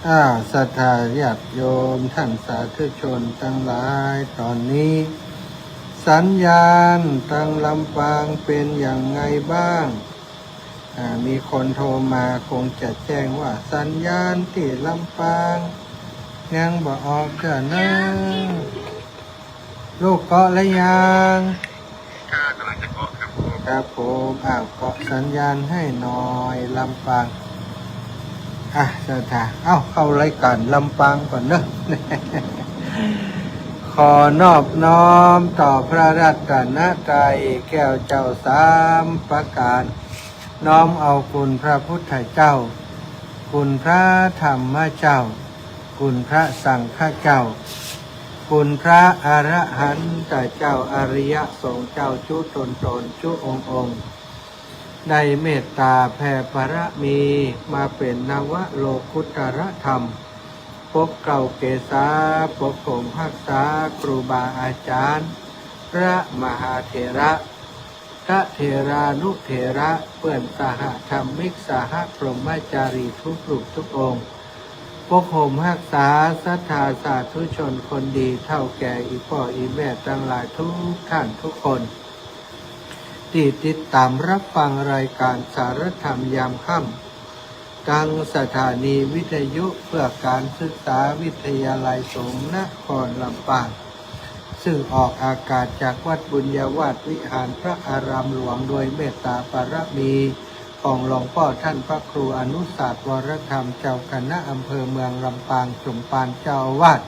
ศรัทธาญาติโยมท่านสาธุชนทั้งหลายตอนนี้สัญญาณทางลำปางเป็นอย่างไงบ้างมีคนโทรมาคงจะแจ้งว่าสัญญาณที่ลำปางยังบ่ออกเด้อนะลูกเกาะแล้วยังกำลังจะเกาะครับผมเกาะสัญญาณให้หน่อยลำปางศรัทธาเข้ารายการลำปางก่อนเนอะ ขอนอบน้อมต่อพระรัตนตรัยแก้วเจ้าสามประการน้อมเอาคุณพระพุทธเจ้าคุณพระธรรมเจ้าคุณพระสังฆเจ้าคุณพระอรหันตเจ้าอริยสงฆ์เจ้าชุตนชุองค์ได้เมตตาแผ่บารมีมาเป็นนวโลกุตรธรรมปกเก่าเกษาปกผมรักษาครูบาอาจารย์พระมหาเถระพระเถรานุเถระเพื่อนสหธรรมิกสหพรหมจารีทุกรูปทุกองค์ปกผมรักษาศรัทธาสาธุชนคนดีเท่าแก่อีพ่ออีแม่ทั้งหลายทุกท่านทุกคนที่ติดตามรับฟังรายการสารธรรมยามค่ำทางสถานีวิทยุเพื่อการศึกษาวิทยาลัยสงฆ์นครลำปางซึ่งออกอากาศจากวัดบุญญาวาสวิหารพระอารามหลวงโดยเมตตาบารมีของหลวงพ่อท่านพระครูอนุสาสวรธรรมเจ้าคณะอำเภอเมืองลำปางสมปานเจ้าอาวาส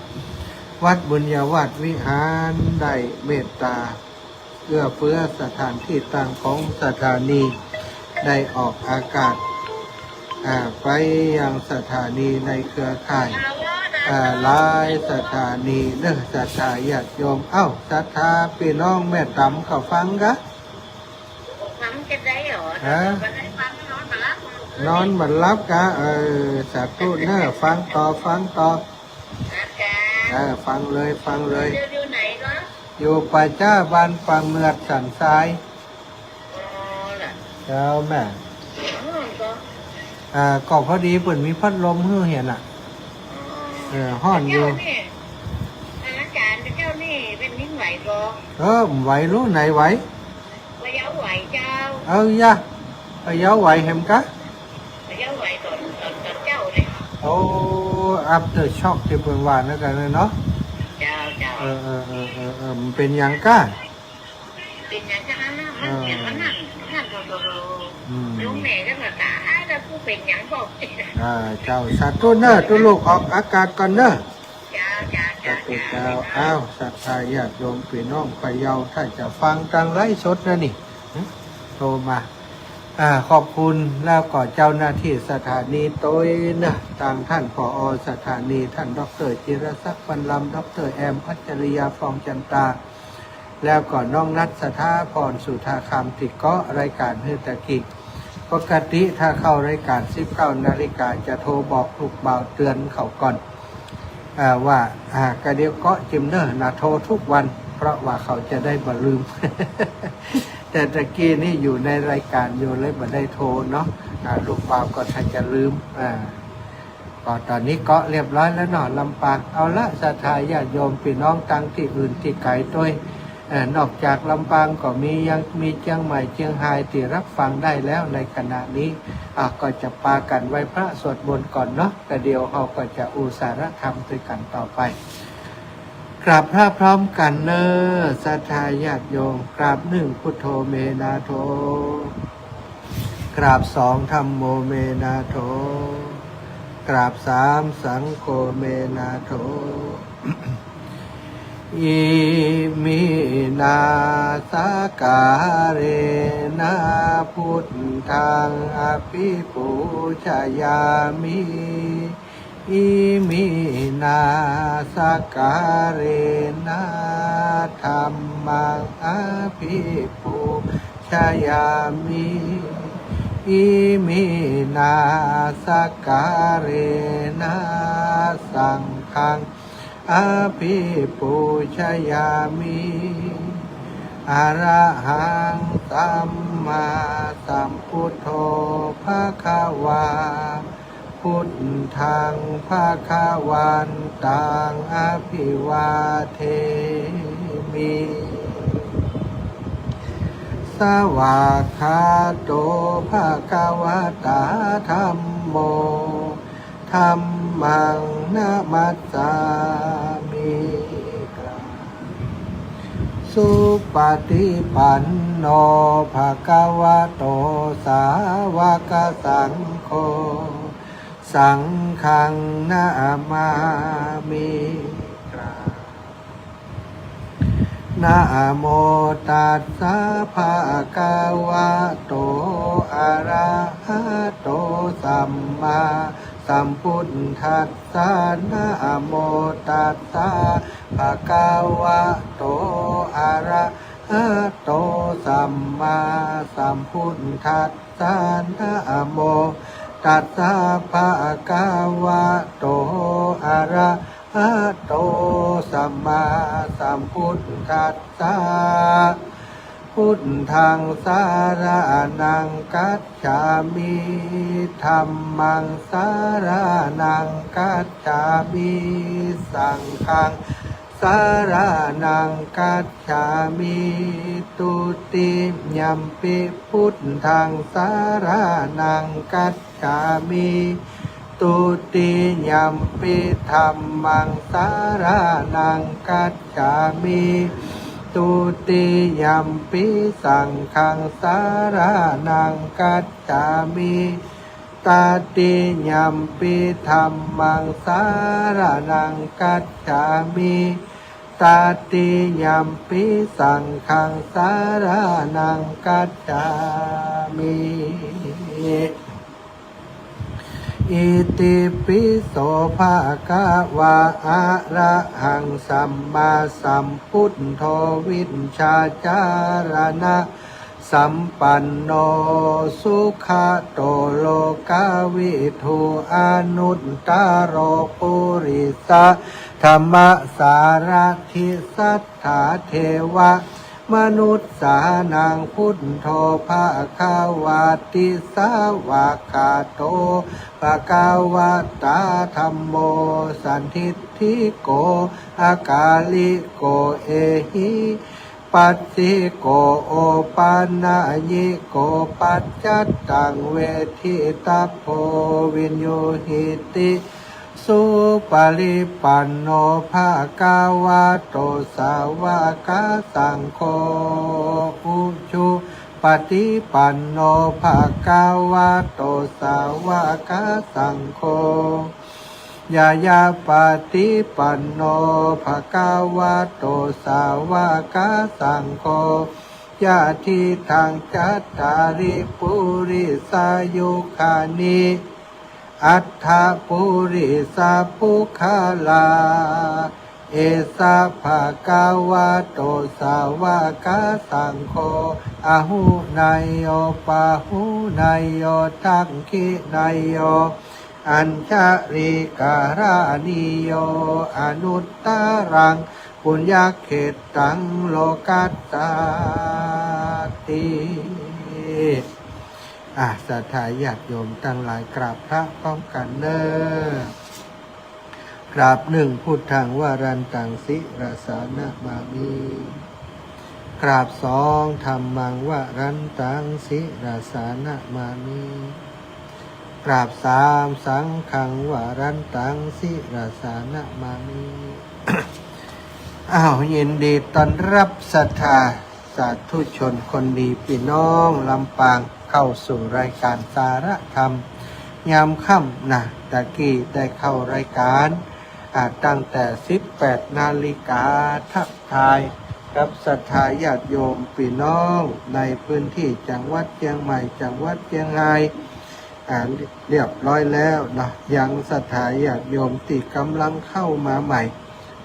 วัดบุญญาวาสวิหารได้เมตตาเอื้อเฟื้อสถานที่ตั้งของสถานีได้ออกอากาศไปยังสถานีในเครือข่ายหลายสถานีเนื้อศรัทธาญาติโยมศรัทธาพี่น้องแม่ตำเขาฟังกะฟังจะได้เหรอนอนบันลับกะสาธุเนื้อฟังต่อฟังเลยอยู่ไหนก็อยู่ป่าจ้าบ้านฟังเมือดสันทรายเจ้าแม่ก็พอดีเปิดมีพัดลมเฮือเห็นห้อนอยู่อาจารย์เจ้านี่เป็นนิ่งไหวก็ไหวรู้ไหนไหวพะเยาไหวเจ้าย่าพะเยาไหวเห็นกะพะเยาไหวตอนเจ้าเลยafter shock ที่เปิดว่านั่นกันเลยเนาะเจ้ามันเป็นยังกะเป็นยังกะนะมันเห็นมันนั่นลุงแม่ก็มาตายแล้วผู้เป็นยังบอกเจ้าสาธุเนอะตุลูกออกอากาศก่อนเนอะเจ้าศรัทธาญาติโยมพี่น้องพะเยาถ้าจะฟังทางไลฟ์สดนะนี่โทรมาขอบคุณแล้วก็เจ้าหน้าที่สถานีโต้ยนะทางท่านผอ.สถานีท่านดร.จิรศักดิ์ บรรลำดร.แอมพัชริยาฟองจันตาแล้วก็น้องนัทสถาพรสุธาคำติดเกาะรายการเฮือตะกิจปกติถ้าเข้ารายการ19 นาฬิกาจะโทรบอกลูกบ่าวเตือนเขาก่อนว่ากระเดียวเกาะจิมเนอร์โทรทุกวันเพราะว่าเขาจะได้บ่ลืม แต่ตะกี้นี่อยู่ในรายการอยู่เลยบ่ได้โทรเนาะลูกบ่าวก็ถ้าจะลืมก็ตอนนี้เกาะเรียบร้อยแล้วเนาะลำปางเอาละศรัทธาญาติโยมพี่น้องตั้งที่อื่นที่ไกลด้วยนอกจากลำปางก็ยังมีเชียงใหม่เชียงรายที่รับฟังได้แล้วในขณะนี้ก็จะปากันไว้พระสวดมนต์ก่อนเนาะแต่เดี๋ยวเราก็จะอุสารธรรมด้วยกันต่อไปกราบพระพร้อมกันเนอศรัทธาญาติโยมกราบ1พุทโธเมนาโธกราบ2ธัมโมเมนาโธกราบ3สังโฆเมนาโธอิมินาสการเรนะพุทธังอภิปูชยามิอิมินาสการเรนะธัมมังอภิปูชยามิอิมินาสการเรนะสังฆังอภิปูชยามิอรหังสัมมาสัมพุทโธภะคะวา พุทธังภาคาวันตังอภิวาเทมิสวากขาโตภะคะวะตาธัมโมธัมมังนะมัสสามิสุปฏิปันโนภะคะวะโตสาวกสังโฆสังฆังนะมามินะโมตัสสะภะคะวะโตอะระหะโตสัมมาสัมพุทธัสสะนะโมตัสสะภะคะวะโตอะระหะโตสัมมาสัมพุทธัสสะนะโมตัสสะภะคะวะโตอะระหะโตสัมมาสัมพุทธัสสะพุทธังสารนังกัจฉามิธัมมังสารนังกัจฉามิสังฆังสารนังกัจฉามิตุติยัมปิพุทธังสารนังกัจฉามิตุติยัมปิธัมมังสารนังกัจฉามิตุติยัมปิสังฆังสารนังกัจฉามิตติยัมปิธัมมังสารนังกัจฉามิตติยัมปิสังฆังสารนังกัจฉามิอิติปิโสภะคะวะอะระหังสัมมาสัมพุทโธวิชชาจารณะสัมปันโนสุขโตโลกาวิทูอนุตตโรปุริสธรรมสารถิสัทธาเทวะมนุษย์สานังพุทโธภะคะวะติสาวะกาโตภะคะวะตาธัมโมสันทิฏฐิโกอากาลิโกเอหิปัสสิโกโอปันนายิโกปัจจัตตังเวทิตาโพวินโยหิติสุปริปันโนภะคะวะโตสาวกสังโฆอุชุปฏิปันโนภะคะวะโตสาวกสังโฆยายาปฏิปันโนภะคะวะโตสาวกสังโฆญาติทางจัตตาริปุริสายุคานิอัฏฐปุริสาภุคาลาเอสะภะคะวะโตสาวกสังโฆอะหุนายโยปะหุนายโยทักขินายโยอัญชริการานิโยอนุตตรังปุญญเขตังโลกัสสาติศรัทธาญาติโยมทั้งหลายกราบพระพร้อมกันเนอกราบหนึ่งพุทธังวารันตังสิรสานะมามิกราบสองธัมมังวารันตังสิรสานะมามิกราบสามสังฆังวารันตังสิรสานะมามิยินดีต้อนรับศรัทธาสาธุชนคนดีพี่น้องลำปางเข้าสู่รายการสาระธรรมยามค่ำนะตะกี้ได้เข้ารายการตั้งแต่18 นาฬิกาทักทายกับศรัทธาญาติโยมพี่น้องในพื้นที่จังหวัดเชียงใหม่จังหวัดเชียงรายเรียบร้อยแล้วนะยังศรัทธาญาติโยมที่กำลังเข้ามาใหม่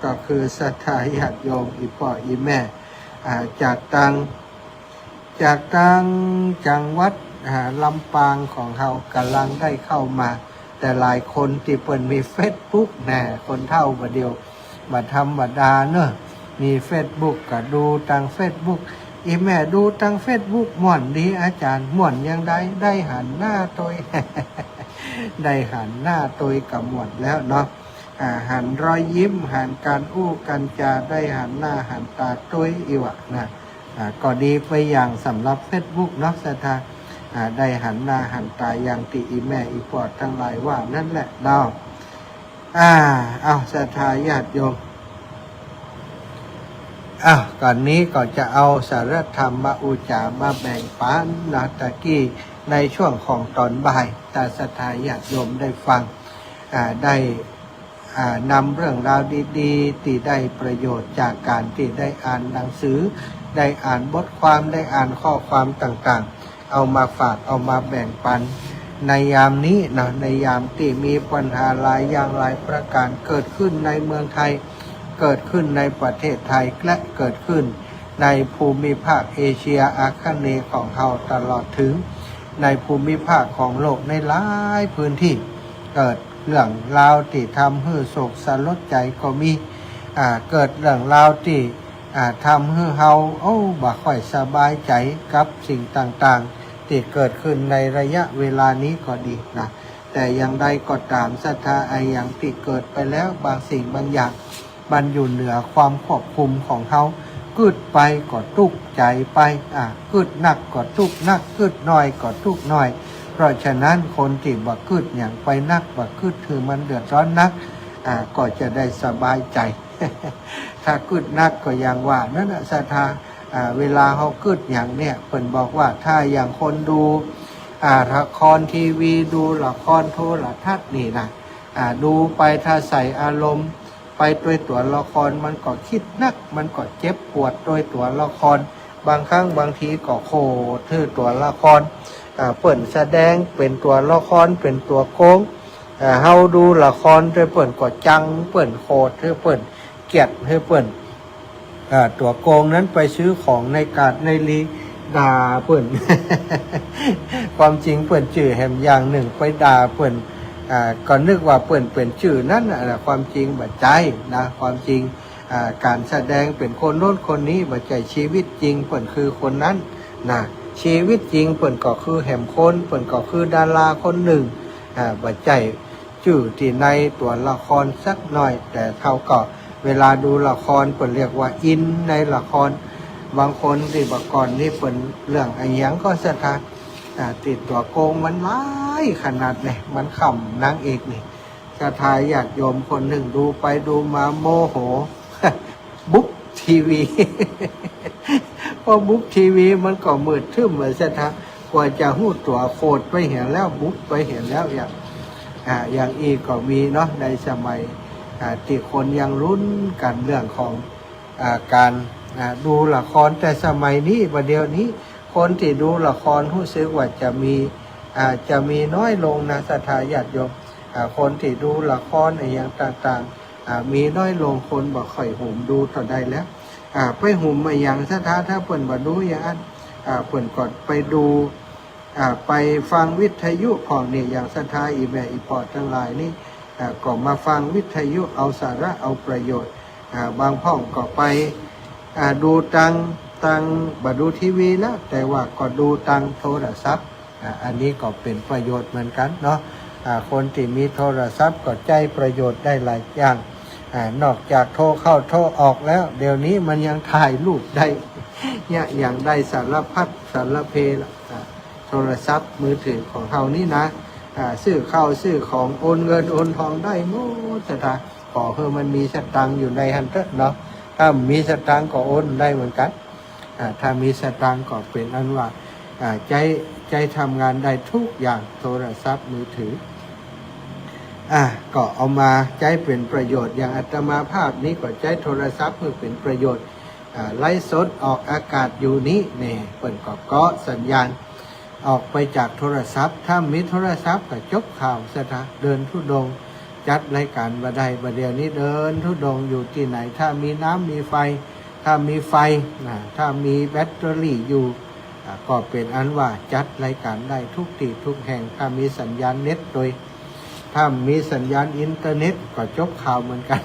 ก็คือศรัทธาญาติโยมอีพ่ออีแม่จากต่างจังหวัดลำปางของเขากำลังได้เข้ามาแต่หลายคนที่เปิดมีเฟซบุ๊กคนเท่าบ่เดียวบ่ธรรมดาเนอะมีเฟซบุ๊กก็ดูทางเฟซบุ๊กอีแม่ดูทางเฟซบุ๊กม่วนดีอาจารย์ม่วนยังได้หันหน้าตัว ได้หันหน้าตัวกับหมดแล้วเนาะหันรอยยิ้มหันการอู้กันจาได้หันหน้าหันตาตัวอีวะนะก็ดีไปอย่างสำหรับเฟซบุ๊กเนาะศรัทธาได้หันหน้าหันตาอย่างติอีแม่อีปอดทั้งหลายว่านั่นแหละเนาะเอาศรัทธาญาติโยมก่อนนี้ก็จะเอาสารธรรมมาอุจามาแบ่งปันนะตะกี้ในช่วงของตอนบ่ายแต่ศรัทธาญาติโยมได้ฟังได้นำเรื่องราวดีๆที่ได้ประโยชน์จากการที่ได้อ่านหนังสือได้อ่านบทความได้อ่านข้อความต่างๆเอามาฝากเอามาแบ่งปันในยามนี้นะในยามที่มีปัญหาหลายอย่างหลายประการเกิดขึ้นในเมืองไทยเกิดขึ้นในประเทศไทยและเกิดขึ้นในภูมิภาคเอเชียอาคเนย์ของเราตลอดถึงในภูมิภาคของโลกในหลายพื้นที่เกิดเรื่องราวที่ทำให้โศกสลดใจก็มีเกิดเรื่องราวที่ทำให้เราบ่ค่อยสบายใจกับสิ่งต่างๆที่เกิดขึ้นในระยะเวลานี้ก็ดีนะแต่อย่างใดก็ตามศรัทธาอย่างที่เกิดไปแล้วบางสิ่งบางอย่างมันอยู่เหนือความควบคุมของเขากึดไปก็ทุกข์ใจไปกึดหนักก็ทุกข์หนักกึดน้อยก็ทุกข์น้อยเพราะฉะนั้นคนที่บักกึดอย่างไปนักบักกึดคือมันเดือดร้อนนักก็จะได้สบายใจ ถ้ากึดนักก็อย่างว่านั่นแหละศรัทธาเวลาเขากึดอย่างเนี่ยเพิ่นบอกว่าถ้าอย่างคนดูละครทีวีดูละครโทรทัศน์นี่นะดูไปถ้าใส่อารมณ์ไปด้วยตัวละครมันก็คิดนักมันก็เจ็บปวดด้วยตัวละครบางครั้งบางทีก็โคตรตัวละครเปิ่นแสดงเป็นตัวละครเป็นตัวโค้งเฮาดูละครด้วยเปิ่นก็จังเปิ่นโคตรเปิ่นเกลียดเปิ่นตัวโกงนั้นไปซื้อของในกาดในลีด่าเปิ่น ความจริงเปิ่นชื่อแหมอย่างหนึ่งไปด่าเปิ่นก็นึกว่าเปิ่นเป็นชื่อนั้นความจริงบัดใจนะความจริงการแสดงเป็นคนโน้นคนนี้บัดใจชีวิตจริงเปิ่นคือคนนั้นนะชีวิตจริงเปิ่นก็คือแหมคนเปิ่นก็คือดาราคนหนึ่งบัดใจชื่อที่ในตัวละครสักหน่อยแต่เขาก็เวลาดูละครเปิ่นเรียกว่าอินในละครบางคนที่บักก่อนนี่เปิ่นเรื่องไอ้หยังก็ศรัทธาติดตัวโกงมันร้ายขนาดเนี่ยมันขำนางเอกนี่ศรัทธาญาติโยมคนหนึ่งดูไปดูมาโมโห บุ๊กทีวี พอบุ๊กทีวีมันก็มืดทึ่มเหมือนศรัทธากว่าจะหู้ตัวโคตรไปเห็นแล้วบุ๊กไปเห็นแล้วอย่างอีกก็มีเนาะในสมัยที่คนยังรุ้นกันเรื่องของการดูละครแต่สมัยนี้ประเดี๋ยวนี้คนที่ดูละครรู้สึกว่าจะมีน้อยลงนะศรัทธาญาติโยมคนที่ดูละครอย่างต่างๆมีน้อยลงคนบ่ค่อยหุ่มดูต่อได้แล้วไปหุ่มมาอย่างศรัทธาถ้าเปิ่นบ่ดูอย่างนั้นเปิ่นก่อนไปดูไปฟังวิทยุของนี่อย่างศรัทธาอีแม่อีปอดทั้งหลายนี่ก็มาฟังวิทยุเอาสาระเอาประโยชน์บางพ่องก็ไปดูตังบ่ดูทีวีแล้วแต่ว่าก็ดูตังโทรศัพท์อันนี้ก็เป็นประโยชน์เหมือนกันเนาะคนที่มีโทรศัพท์ก็ใจประโยชน์ได้หลายอย่างนอกจากโทรเข้าโทรออกแล้วเดี๋ยวนี้มันยังถ่ายรูปได้เนี่ยอย่างได้สารพัดสารเพโทรศัพท์มือถือของเขานี่นะซื้อข้าวซื้อของโอนเงินโอนทองได้หมดแต่ขอเพื่อมันมีสตังค์อยู่ในฮันเตอร์เนาะถ้ามีสตังค์ก็โอนได้เหมือนกันถ้ามีสตังค์ก็เป็นอันว่าใจทำงานได้ทุกอย่างโทรศัพท์มือถือก็เอามาใช้เป็นประโยชน์อย่างอาตมาภาพนี้ก็ใช้โทรศัพท์เพื่อเป็นประโยชน์ไลฟ์สดออกอากาศอยู่นี้เนี่ยเปิดก็สัญญาณออกไปจากโทรศัพท์ถ้ามีโทรศัพท์ก็จบข่าวซะนะเดินธุดงค์จัดรายการบัดใดบัดเดียวนี้เดินธุดงค์อยู่ที่ไหนถ้ามีน้ำมีไฟถ้ามีไฟถ้ามีแบตเตอรี่อยู่ก็เป็นอันว่าจัดรายการได้ทุกที่ทุกแห่งถ้ามีสัญญาณเน็ตโดยถ้ามีสัญญาณอินเทอร์เน็ตก็จบข่าวเหมือนกัน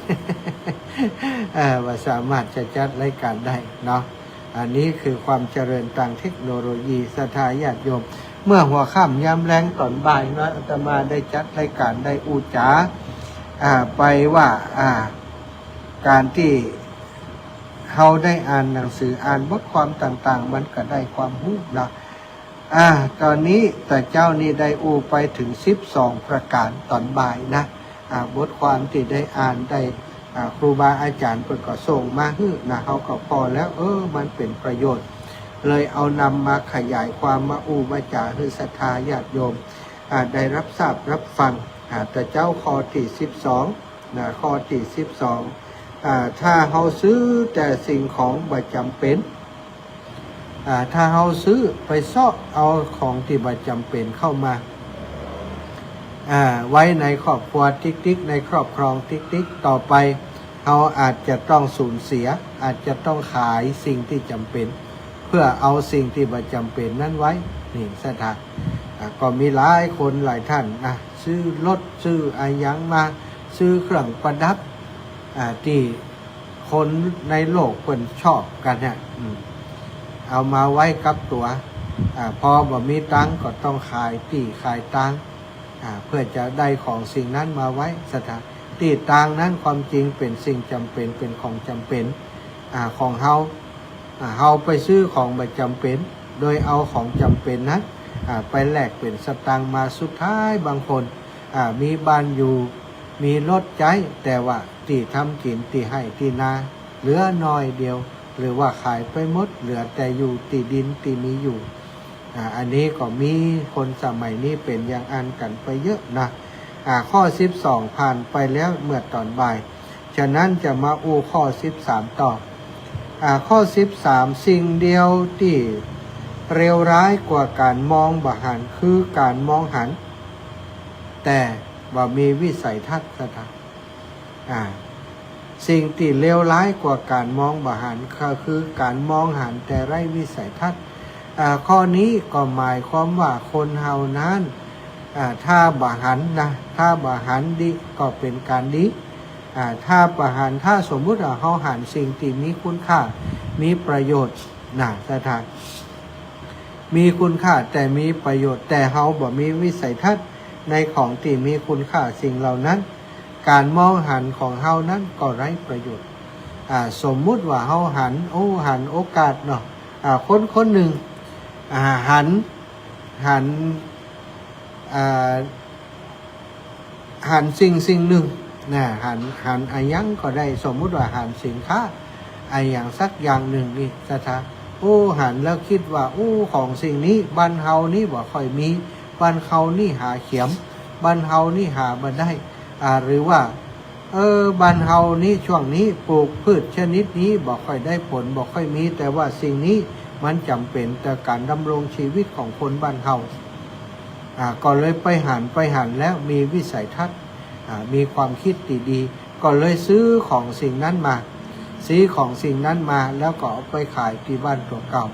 ว่าสามารถจะจัดรายการได้เนาะอันนี้คือความเจริญทางเทคโนโลยีศรัทธาญาติโยม เมื่อหัวค่ำยามแรงตอนบ่ายน้อยอาตมาได้จัดรายการได้อุจาไปว่าการที่เราได้อ่านหนังสืออ่านบทความต่างๆมันก็ได้ความรู้นะตอนนี้แต่เจ้านี่ได้อูไปถึง12ประการตอนบ่ายนะบทความที่ได้อ่านได้ครูบาอาจารย์เปิดก็ส่งมาฮึนะเขาก็พอแล้วมันเป็นประโยชน์เลยเอานำมาขยายความมาอูมาจาให้ศรัทธาญาติโยมได้รับทราบรับฟังแต่เจ้าข้อที่12นะข้อที่12ถ้าเขาซื้อแต่สิ่งของบ่จำเป็นถ้าเขาซื้อไปซ่อเอาของที่บ่จำเป็นเข้ามาไว้ในครอบครัวติ๊กในครอบครองติ๊กต่อไปเขาอาจจะต้องสูญเสียอาจจะต้องขายสิ่งที่จำเป็นเพื่อเอาสิ่งที่บ่จำเป็นนั้นไว้นี่สถานก็มีหลายคนหลายท่านซื้อรถซื้ออายังมาซื้อเครื่องประดับที่คนในโลกคนชอบกันเนี่ยเอามาไว้กับตัวพอบ่มีตังก็ต้องขายที่ขายตังเพื่อจะได้ของสิ่งนั้นมาไว้สถานที่ตังนั้นความจริงเป็นสิ่งจำเป็นเป็นของจำเป็นของเฮาไปซื้อของไม่จำเป็นโดยเอาของจำเป็นนั้นไปแลกเป็นสตางค์มาสุดท้ายบางคนมีบ้านอยู่มีรถใช้แต่ว่าที่ทำกินที่ให้ที่นาเหลือน้อยเดียวหรือว่าขายไปหมดเหลือแต่อยู่ที่ดินที่มีอยู่อันนี้ก็มีคนสมัยนี้เป็นอย่างอันกันไปเยอะนะข้อ12ผ่านไปแล้วเมื่อตอนบ่ายฉะนั้นจะมาอู้ข้อ13ต่อข้อ13สิ่งเดียวที่เร็วร้ายกว่าการมองบ่หันคือการมองหันแต่ว่ามีวิสัยทัศน์สถานสิ่งที่เลวร้ายกว่าการมองบ่หันก็คือการมองหันแต่ไร้วิสัยทัศน์ข้อนี้ก็หมายความว่าคนเฮานั้นถ้าบ่หันนะถ้าบ่หันดีก็เป็นการดีถ้าบ่หันถ้าสมมุติว่าเฮาหันสิ่งที่มีคุณค่ามีประโยชน์สถานมีคุณค่าแต่มีประโยชน์แต่เฮาบ่มีวิสัยทัศน์ในของที่มีคุณค่าสิ่งเหล่านั้นการมองหันของเฮานั้นก็ไร้ประโยชน์สมมุติว่าเฮาหันโอกาสเนาะคนหนึ่งหันสิ่งหนึ่งหันอายังก็ได้สมมุติว่าหันสินค้าอย่างสักอย่างหนึ่งนี่สถานหันแล้วคิดว่าของสิ่งนี้บ้านเฮานี่บ่ค่อยมีบ้านเฮานี่หาเข็มบ้านเฮานี่หาบ่ได้หรือว่าบ้านเฮานี่ช่วงนี้ปลูกพืชชนิดนี้บ่ค่อยได้ผลบ่ค่อยมีแต่ว่าสิ่งนี้มันจำเป็นต่อการดำรงชีวิตของคนบ้านเฮาก็เลยไปหันแล้วมีวิสัยทัศน์มีความคิดดีๆก็เลยซื้อของสิ่งนั้นมาแล้วก็เอาไปขายที่บ้านตัวเก่า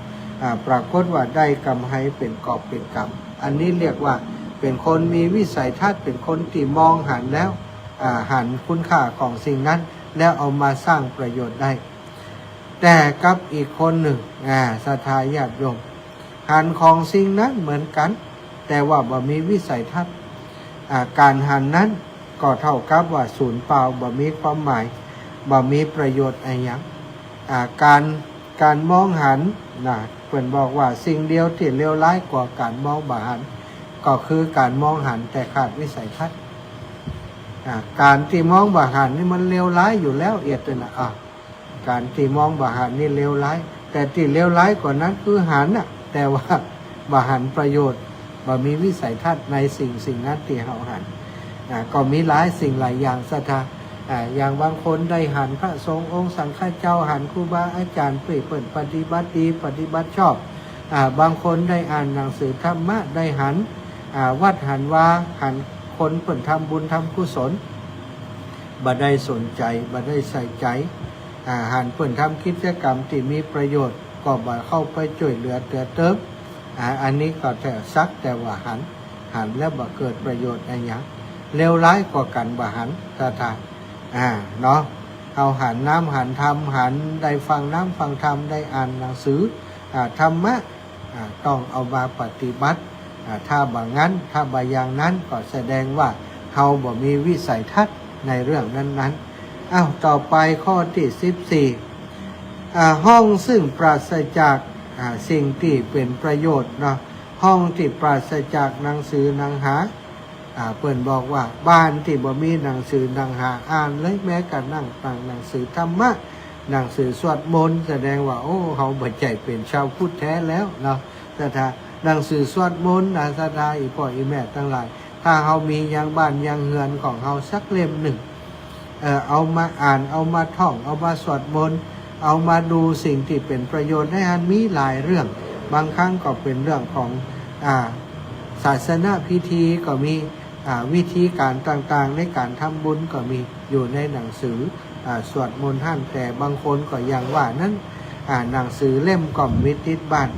ปรากฏว่าได้กำไรเป็นกอบเป็นกำอันนี้เรียกว่าเป็นคนมีวิสัยทัศน์เป็นคนที่มองหันแล้วหันคุณค่าของสิ่งนั้นแล้วเอามาสร้างประโยชน์ได้แต่กับอีกคนหนึ่งศรัทธาญาติโยมหันของสิ่งนั้นเหมือนกันแต่ว่าบ่มีวิสัยทัศน์การหันนั้นก็เท่ากับว่าศูนย์เปล่าบ่มีความหมายบ่มีประโยชน์อะไรอย่างการมองหันเพิ่นบอกว่าสิ่งเดียวที่เลวร้ายกว่าการมองบ่หันก็คือการมองหันแต่ขาดวิสัยทัศน์การที่มองบ่หันนี่มันเลวร้ายอยู่แล้วเอียดเลยนะการที่มองบ่หันนี่เลวร้ายแต่ที่เลวร้ายกว่านั้นคือหันแต่ว่าบ่หันประโยชน์บ่มีวิสัยทัศน์ในสิ่งนั้นที่เฮาหันก็มีหลายสิ่งหลายอย่างศรัทธาอย่างบางคนได้หันพระสงฆ์องค์สังฆเจ้าหันครูบาอาจารย์เปิดปฏิบัติดีปฏิบัติชอบบางคนได้อ่านหนังสือธรรมะได้หันวัดหันว่าหันคนเปิดทำบุญทำกุศลบ่ได้สนใจบ่ได้ใส่ใจหันเปิดทำกิจกรรมที่มีประโยชน์ก็บ่เข้าไปช่วยเหลือเติมอันนี้ก็แต่ซักแต่ว่าหันแล้วบ่เกิดประโยชน์อะไรอย่างเลวร้ายกว่ากันบ่หันศรัทธาเนาะเอาหันน้ำหันธรรมหันได้ฟังน้ำฟังธรรมได้อ่านหนังสือธรรมะต้องเอามาปฏิบัติ ถ้าบางนั้นถ้าบางอย่างนั้นก็แสดงว่าเฮาบ่มีวิสัยทัศน์ในเรื่องนั้นๆต่อไปข้อที่14ห้องซึ่งปราศจากสิ่งที่เป็นประโยชน์เนาะห้องที่ปราศจากหนังสือหนังหาเพิ่นบอกว่าบ้านที่บ่มีหนังสือหนังหาอ่านเลยแม้กระทั่งหนังสือธรรมะหนังสือสวดมนต์แสดงว่าโอ้เฮาบ่ใจเป็นชาวพุทธแท้แล้วเนาะแต่ถ้าหนังสือสวดมนต์ศรัทธาอีพ่ออีแม่ทั้งหลายถ้าเฮามียังบ้านยังเฮือนของเฮาสักเล่มหนึ่งเอามาอ่านเอามาท่องเอามาสวดมนต์เอามาดูสิ่งที่เป็นประโยชน์ให้มันมีหลายเรื่องบางครั้งก็เป็นเรื่องของศาสนาพิธีก็มีวิธีการต่างๆในการทำบุญก็มีอยู่ในหนังสือสวดมนต์ท่านแต่บางคนก็ยังว่านั้นหนังสือเล่มก็มิติดบ้าน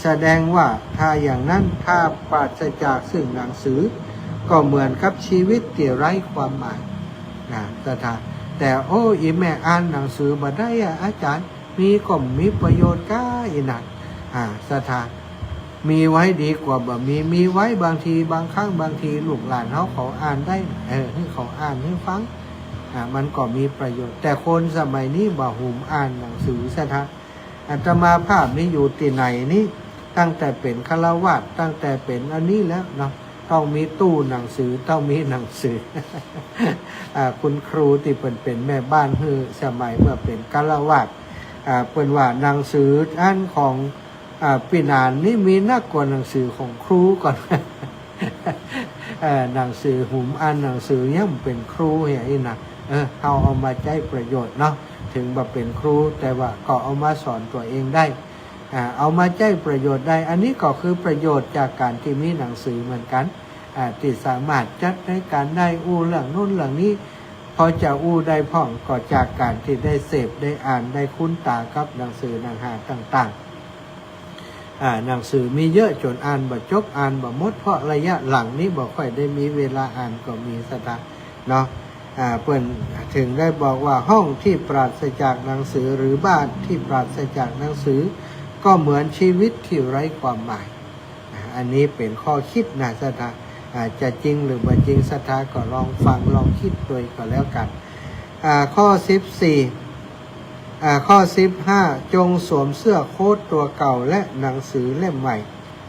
แสดงว่าถ้าอย่างนั้นถ้าปราศจากซึ่งหนังสือก็เหมือนกับชีวิตที่ไร้ความหมายแต่โอ้อีแม่อ่านหนังสือมาได้อาจารย์มีก็มีประโยชน์ก้าอีนักสถามีไว้ดีกว่าแบบมีไว้บางทีบางครั้งบางทีลูกหลานเขาอ่านได้ให้เขาอ่านให้ฟังมันก็มีประโยชน์แต่คนสมัยนี้บ่หุมอ่านหนังสือสถาอาตมาภาพนี้อยู่ที่ไหนนี่ตั้งแต่เป็นฆราวาสตั้งแต่เป็นอันนี้แล้วเนาะต้องมีตู้หนังสือต้องมีหนังสือ คุณครูที่เป็นแม่บ้านคือสมัยเมื่อเป็นฆราวาสเป็นว่าหนังสืออันของปีนานนี่มีนักกว่าหนังสือของครูก่อน หนังสือหุมอ่านหนังสือยังเป็นครูอย่างนี้นะเอามาใช้ประโยชน์เนาะถึงแบบเป็นครูแต่ว่าก็เอามาสอนตัวเองได้เอามาใช้ประโยชน์ได้อันนี้ก็คือประโยชน์จากการที่มีหนังสือเหมือนกันที่สามารถจัดให้การได้อู้เรื่องนู้นเรื่องนี้พอจะอู้ได้พ่องก็จากการที่ได้เสพได้อ่านได้คุ้นตากับหนังสือหนังหาต่างๆหนังสือมีเยอะจนอ่านบ่จบอ่านบ่หมดเพราะระยะหลังนี้บ่ค่อยได้มีเวลาอ่านก็มีสตาเนาะเพิ่นถึงได้บอกว่าห้องที่ปราศจากหนังสือหรือบ้านที่ปราศจากหนังสือก็เหมือนชีวิตที่ไร้ความหมายอันนี้เป็นข้อคิดนะสตาจะจริงหรือไม่จริงสตาก็ลองฟังลองคิดโดยก็แล้วกันข้อ14ข้อ15จงสวมเสื้อโค้ทตัวเก่าและหนังสือเล่มใหม่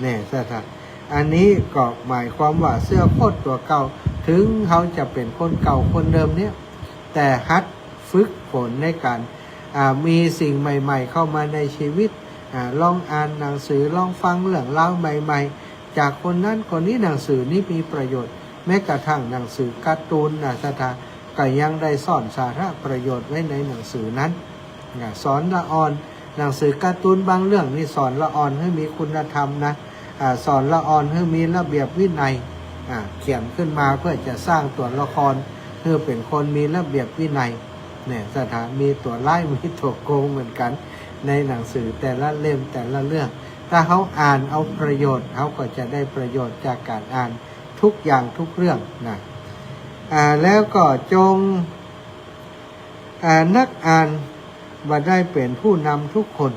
แน่สถานอันนี้ก็หมายความว่าเสื้อโค้ทตัวเก่าถึงเขาจะเป็นคนเก่าคนเดิมเนี่ยแต่ฮัดฝึกฝนในการมีสิ่งใหม่ๆเข้ามาในชีวิตลองอ่านหนังสือลองฟังเรื่องเล่าใหม่ๆจากคนนั้นคนนี้หนังสือนี้มีประโยชน์แม้กระทั่งหนังสือการ์ตูนสถานก็ยังได้สอนสาระประโยชน์ไว้ในหนังสือนั้นสอนละอ่อนหนังสือการ์ตูนบางเรื่องนี่สอนละอ่อนให้มีคุณธรรมนะสอนละอ่อนให้มีระเบียบวินัยเขียนขึ้นมาเพื่อจะสร้างตัวละครเพื่อเป็นคนมีระเบียบวินัยเนี่ยสถานมีตัวไล่มีตัวโกงเหมือนกันในหนังสือแต่ละเล่มแต่ละเรื่องถ้าเขาอ่านเอาประโยชน์เขาก็จะได้ประโยชน์จากการอ่านทุกอย่างทุกเรื่องนะแล้วก็จงนักอ่านว่าได้เป็นผู้นำทุกคน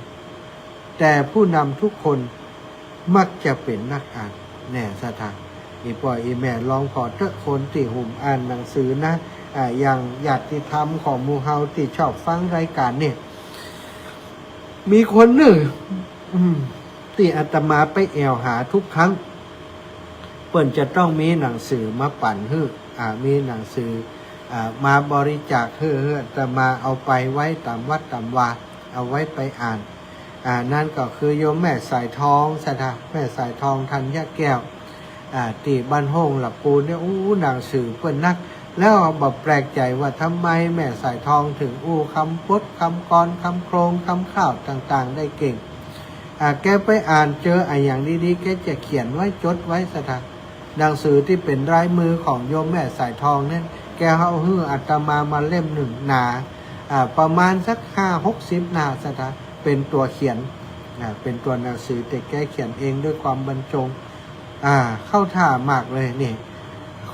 แต่ผู้นำทุกคนมักจะเป็นนักอ่านแน่สถานอีพ่ออีแม่ลองขอเถอะคนที่หุ่มอ่านหนังสือนะอย่างญาติธรรมของหมู่เฮาที่ชอบฟังรายการเนี่ยมีคนหนึ่งที่อาตมาไปแอวหาทุกครั้งเปิ้นจะต้องมีหนังสือมาปั่นฮื้อมีหนังสือมาบริจาคฮื้ออาตมาเอาไปไว้ตามวัดตามวาเอาไว้ไปอ่านนั่นก็คือโยมแม่สายทองสถาแม่สายทองธัญแก้วที่บ้านห้องหลับปูเนี่ยหนังสือเปิ้นนักแล้วแบบแปลกใจว่าทำไมแม่สายทองถึงคำพจน์คำกรคำโครงคำข้าวต่างๆได้เก่งแกไปอ่านเจออย่างดีๆแกจะเขียนไว้จดไว้สถานหนังสือที่เป็นลายมือของโยมแม่สายทองเนี่ยแกเอาฮื้ออาตมาเล่มหนึ่งหนาประมาณสัก50-60 หน้าสถานเป็นตัวเขียนเป็นตัวหนังสือแต่แกเขียนเองด้วยความบรรจงเข้าท่ามากเลยนี่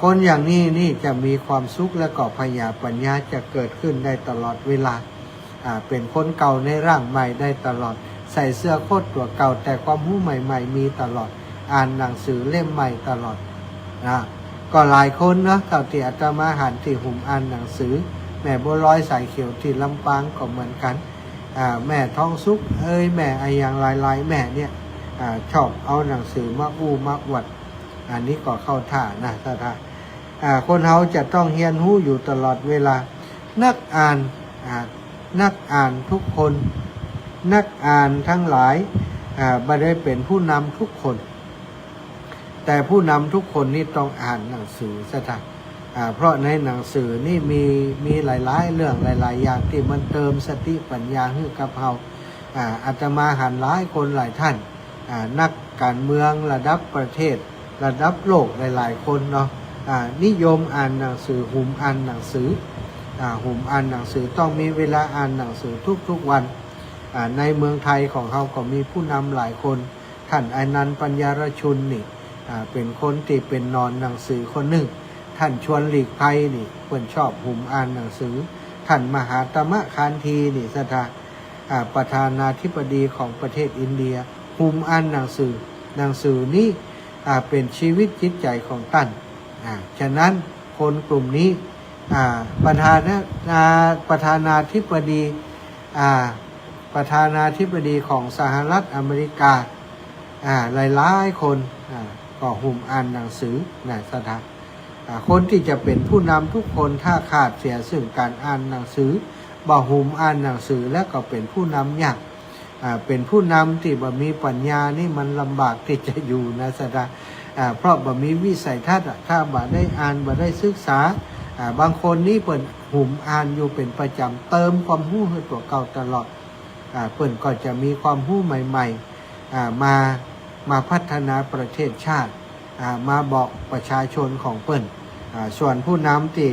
คนอย่างนี้นี่จะมีความสุขและก็พยาปัญญาจะเกิดขึ้นได้ตลอดเวลาเป็นคนเก่าในร่างใหม่ได้ตลอดใส่เสื้อโคตรตัวเก่าแต่ความรู้ใหม่ๆมีตลอด อ่านหนังสือเล่มใหม่ตลอดนะก็หลายคนเนาะเก่าที่อาตมาหันที่หุ่มอ่านหนังสือแม่บัวลอยสายเขียวที่ลำปางก็เหมือนกันแม่ทองสุกแม่ไออย่างหลายๆแม่เนี่ยชอบเอาหนังสือมาอู้มาอวดอันนี้ก็เข้าท่านะท่าคนเฮาจะต้องเรียนรู้อยู่ตลอดเวลานักอ่านทุกคนนักอ่านทั้งหลายไม่ได้เป็นผู้นำทุกคนแต่ผู้นำทุกคนนี่ต้องอ่านหนังสือซะท่าเพราะในหนังสือนี่มีหลายๆเรื่องหลายๆอย่างที่มันเติมสติปัญญาให้กับเราอาตมาหันหลายคนหลายท่านนักการเมืองระดับประเทศระดับโลกหลายๆคนเนาะนิยมอ่านหนังสือหุ่มอ่านหนังสือหุ่มอ่านหนังสือต้องมีเวลาอ่านหนังสือทุกๆวันในเมืองไทยของเราก็มีผู้นำหลายคนท่านอนันต์ปัญญารชุนนี่เป็นคนที่เป็นนอนหนังสือคนหนึ่งท่านชวนหลีกภัยนี่เพิ่นชอบหุ่มอ่านหนังสือท่านมหาตมะคานธีนี่สถาประธานาธิบดีของประเทศอินเดียหุ่มอ่านหนังสือนี้เป็นชีวิตจิตใจของท่านฉะนั้นคนกลุ่มนี้ประธานาธิบดีของสหรัฐอเมริกาหลายๆคนก็หุ่มอ่านหนังสือนะสถานคนที่จะเป็นผู้นำทุกคนถ้าขาดเสียซึ่งการอ่านหนังสือบ่หุ่มอ่านหนังสือแล้วก็เป็นผู้นำยากเป็นผู้นำที่บ่มีปัญญานี่มันลำบากที่จะอยู่นะสถานเพราะบ่มีวิสัยทัศน์ถ้าบ่ได้อ่านบ่ได้ศึกษาบางคนนี่เปิ่นหุ่มอ่านอยู่เป็นประจำเติมความรู้ให้ตัวเก่าตลอดเปิ่นก็จะมีความรู้ใหม่ๆมาพัฒนาประเทศชาติมาบอกประชาชนของเปิ่นส่วนผู้นำที่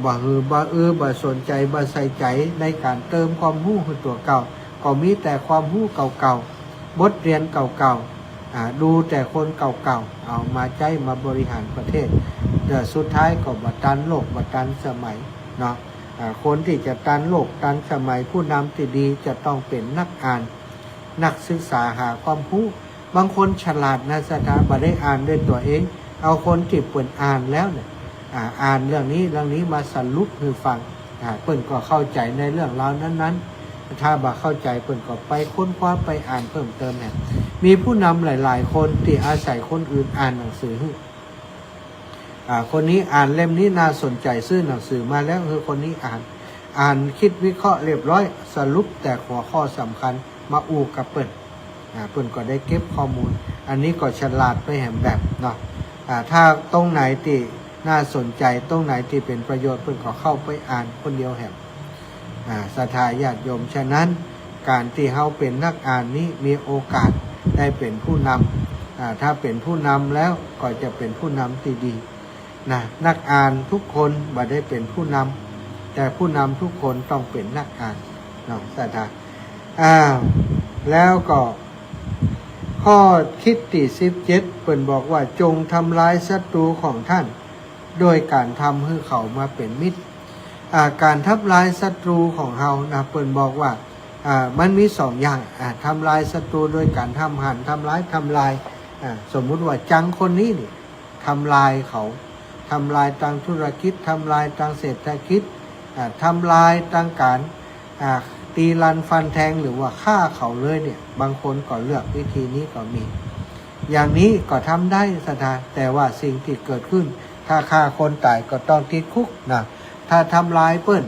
บ่สนใจบ่ใส่ใจในการเติมความรู้ให้ตัวเก่าก็มีแต่ความรู้เก่าๆบทเรียนเก่าๆดูแต่คนเก่าๆเอามาใช้มาบริหารประเทศแต่สุดท้ายก็บ่ทันโลกบ่ทันสมัยเนาะคนที่จะทันโลกทันสมัยผู้นำที่ดีจะต้องเป็นนักอ่านนักศึกษาหาความรู้บางคนฉลาดนะสถาบันได้อ่านด้วยตัวเองเอาคนที่เปิ่นอ่านแล้วเนี่ยอ่านเรื่องนี้มาสรุปให้ฟังเปิ่นก็เข้าใจในเรื่องราวนั้นๆถ้าบ่เข้าใจเปิ่นก็ไปค้นคว้าไปอ่านเพิ่มเติมเนี่ยมีผู้นำหลายๆคนที่อาศัยคนอื่นอ่านหนังสือคนนี้อ่านเล่มนี้น่าสนใจซื้อหนังสือมาแล้วคือคนนี้อ่านคิดวิเคราะห์เรียบร้อยสรุปแต่หัวข้อสำคัญมาอู้กับเปิ่นก็ได้เก็บข้อมูลอันนี้ก็ฉลาดไปแหมแบบเนาะถ้าตรงไหนที่น่าสนใจตรงไหนที่เป็นประโยชน์เปิ่นก็เข้าไปอ่านคนเดียวแหมศรัทธาญาติโยมฉะนั้นการที่เฮาเป็นนักอ่านนี้มีโอกาสได้เป็นผู้นำถ้าเป็นผู้นำแล้วก็จะเป็นผู้นำที่ดีนักอ่านทุกคนบ่ได้เป็นผู้นำแต่ผู้นำทุกคนต้องเป็นนักอ่านเนาะศรัทธาแล้วก็ข้อคิดที่17เปิ่นบอกว่าจงทำลายศัตรูของท่านโดยการทำให้เขามาเป็นมิตรการทำลายศัตรูของเฮานะเปิ่นบอกว่ามันมี2อย่างทำลายศัตรูโดยการทำลายสมมุติว่าจังคนนี้นี่ทำลายเขาทำลายทางธุรกิจทำลายทางเศรษฐกิจทำลายทางการตีรันฟันแทงหรือว่าฆ่าเขาเลยเนี่ยบางคนก็เลือกวิธีนี้ก็มีอย่างนี้ก็ทำได้สถานแต่ว่าสิ่งที่เกิดขึ้นถ้าฆ่าคนตายก็ต้องติดคุกนะถ้าทำลายเปิ่น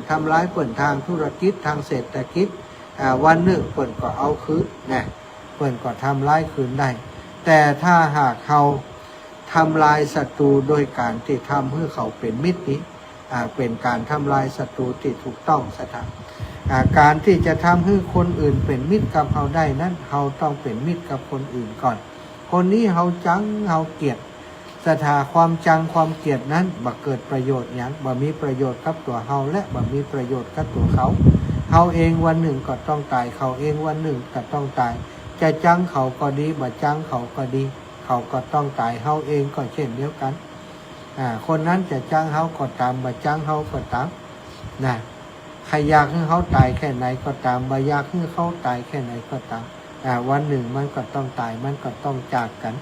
ทางธุรกิจทางเศรษฐกิจวันหนึ่งเปิ่นก็เอาคืนนะเปิ่นก็ทำลายคืนได้แต่ถ้าหากเขาทำลายศัตรูโดยการที่ทำให้เขาเป็นมิตรนี้เป็นการทำลายศัตรูที่ถูกต้องสถานการที่จะทำให้คนอื่นเป็นมิตรกับเราได้นั้นเราต้องเป็นมิตรกับคนอื่นก่อนคนนี้เราจังเราเกลียดศรัทธาความจังความเกลียดนั้นบ่เกิดประโยชน์อย่างบ่มีประโยชน์กับตัวเราและบ่มีประโยชน์กับตัวเขาเราเองวันหนึ่งก็ต้องตายเขาเองวันหนึ่งก็ต้องตายจะจังเขาก็ดีบ่จังเขาก็ดีเขาก็ต้องตายเราเองก็เช่นเดียวกันคนนั้นจะจังเขาก็ตามบ่จังเขาก็ตามนะใครอยากให้เขาตายแค่ไหนก็ตามบ่อยากให้เขาตายแค่ไหนก็ตามวันหนึ่งมันก็ต้องตายมันก็ต้องจากกัน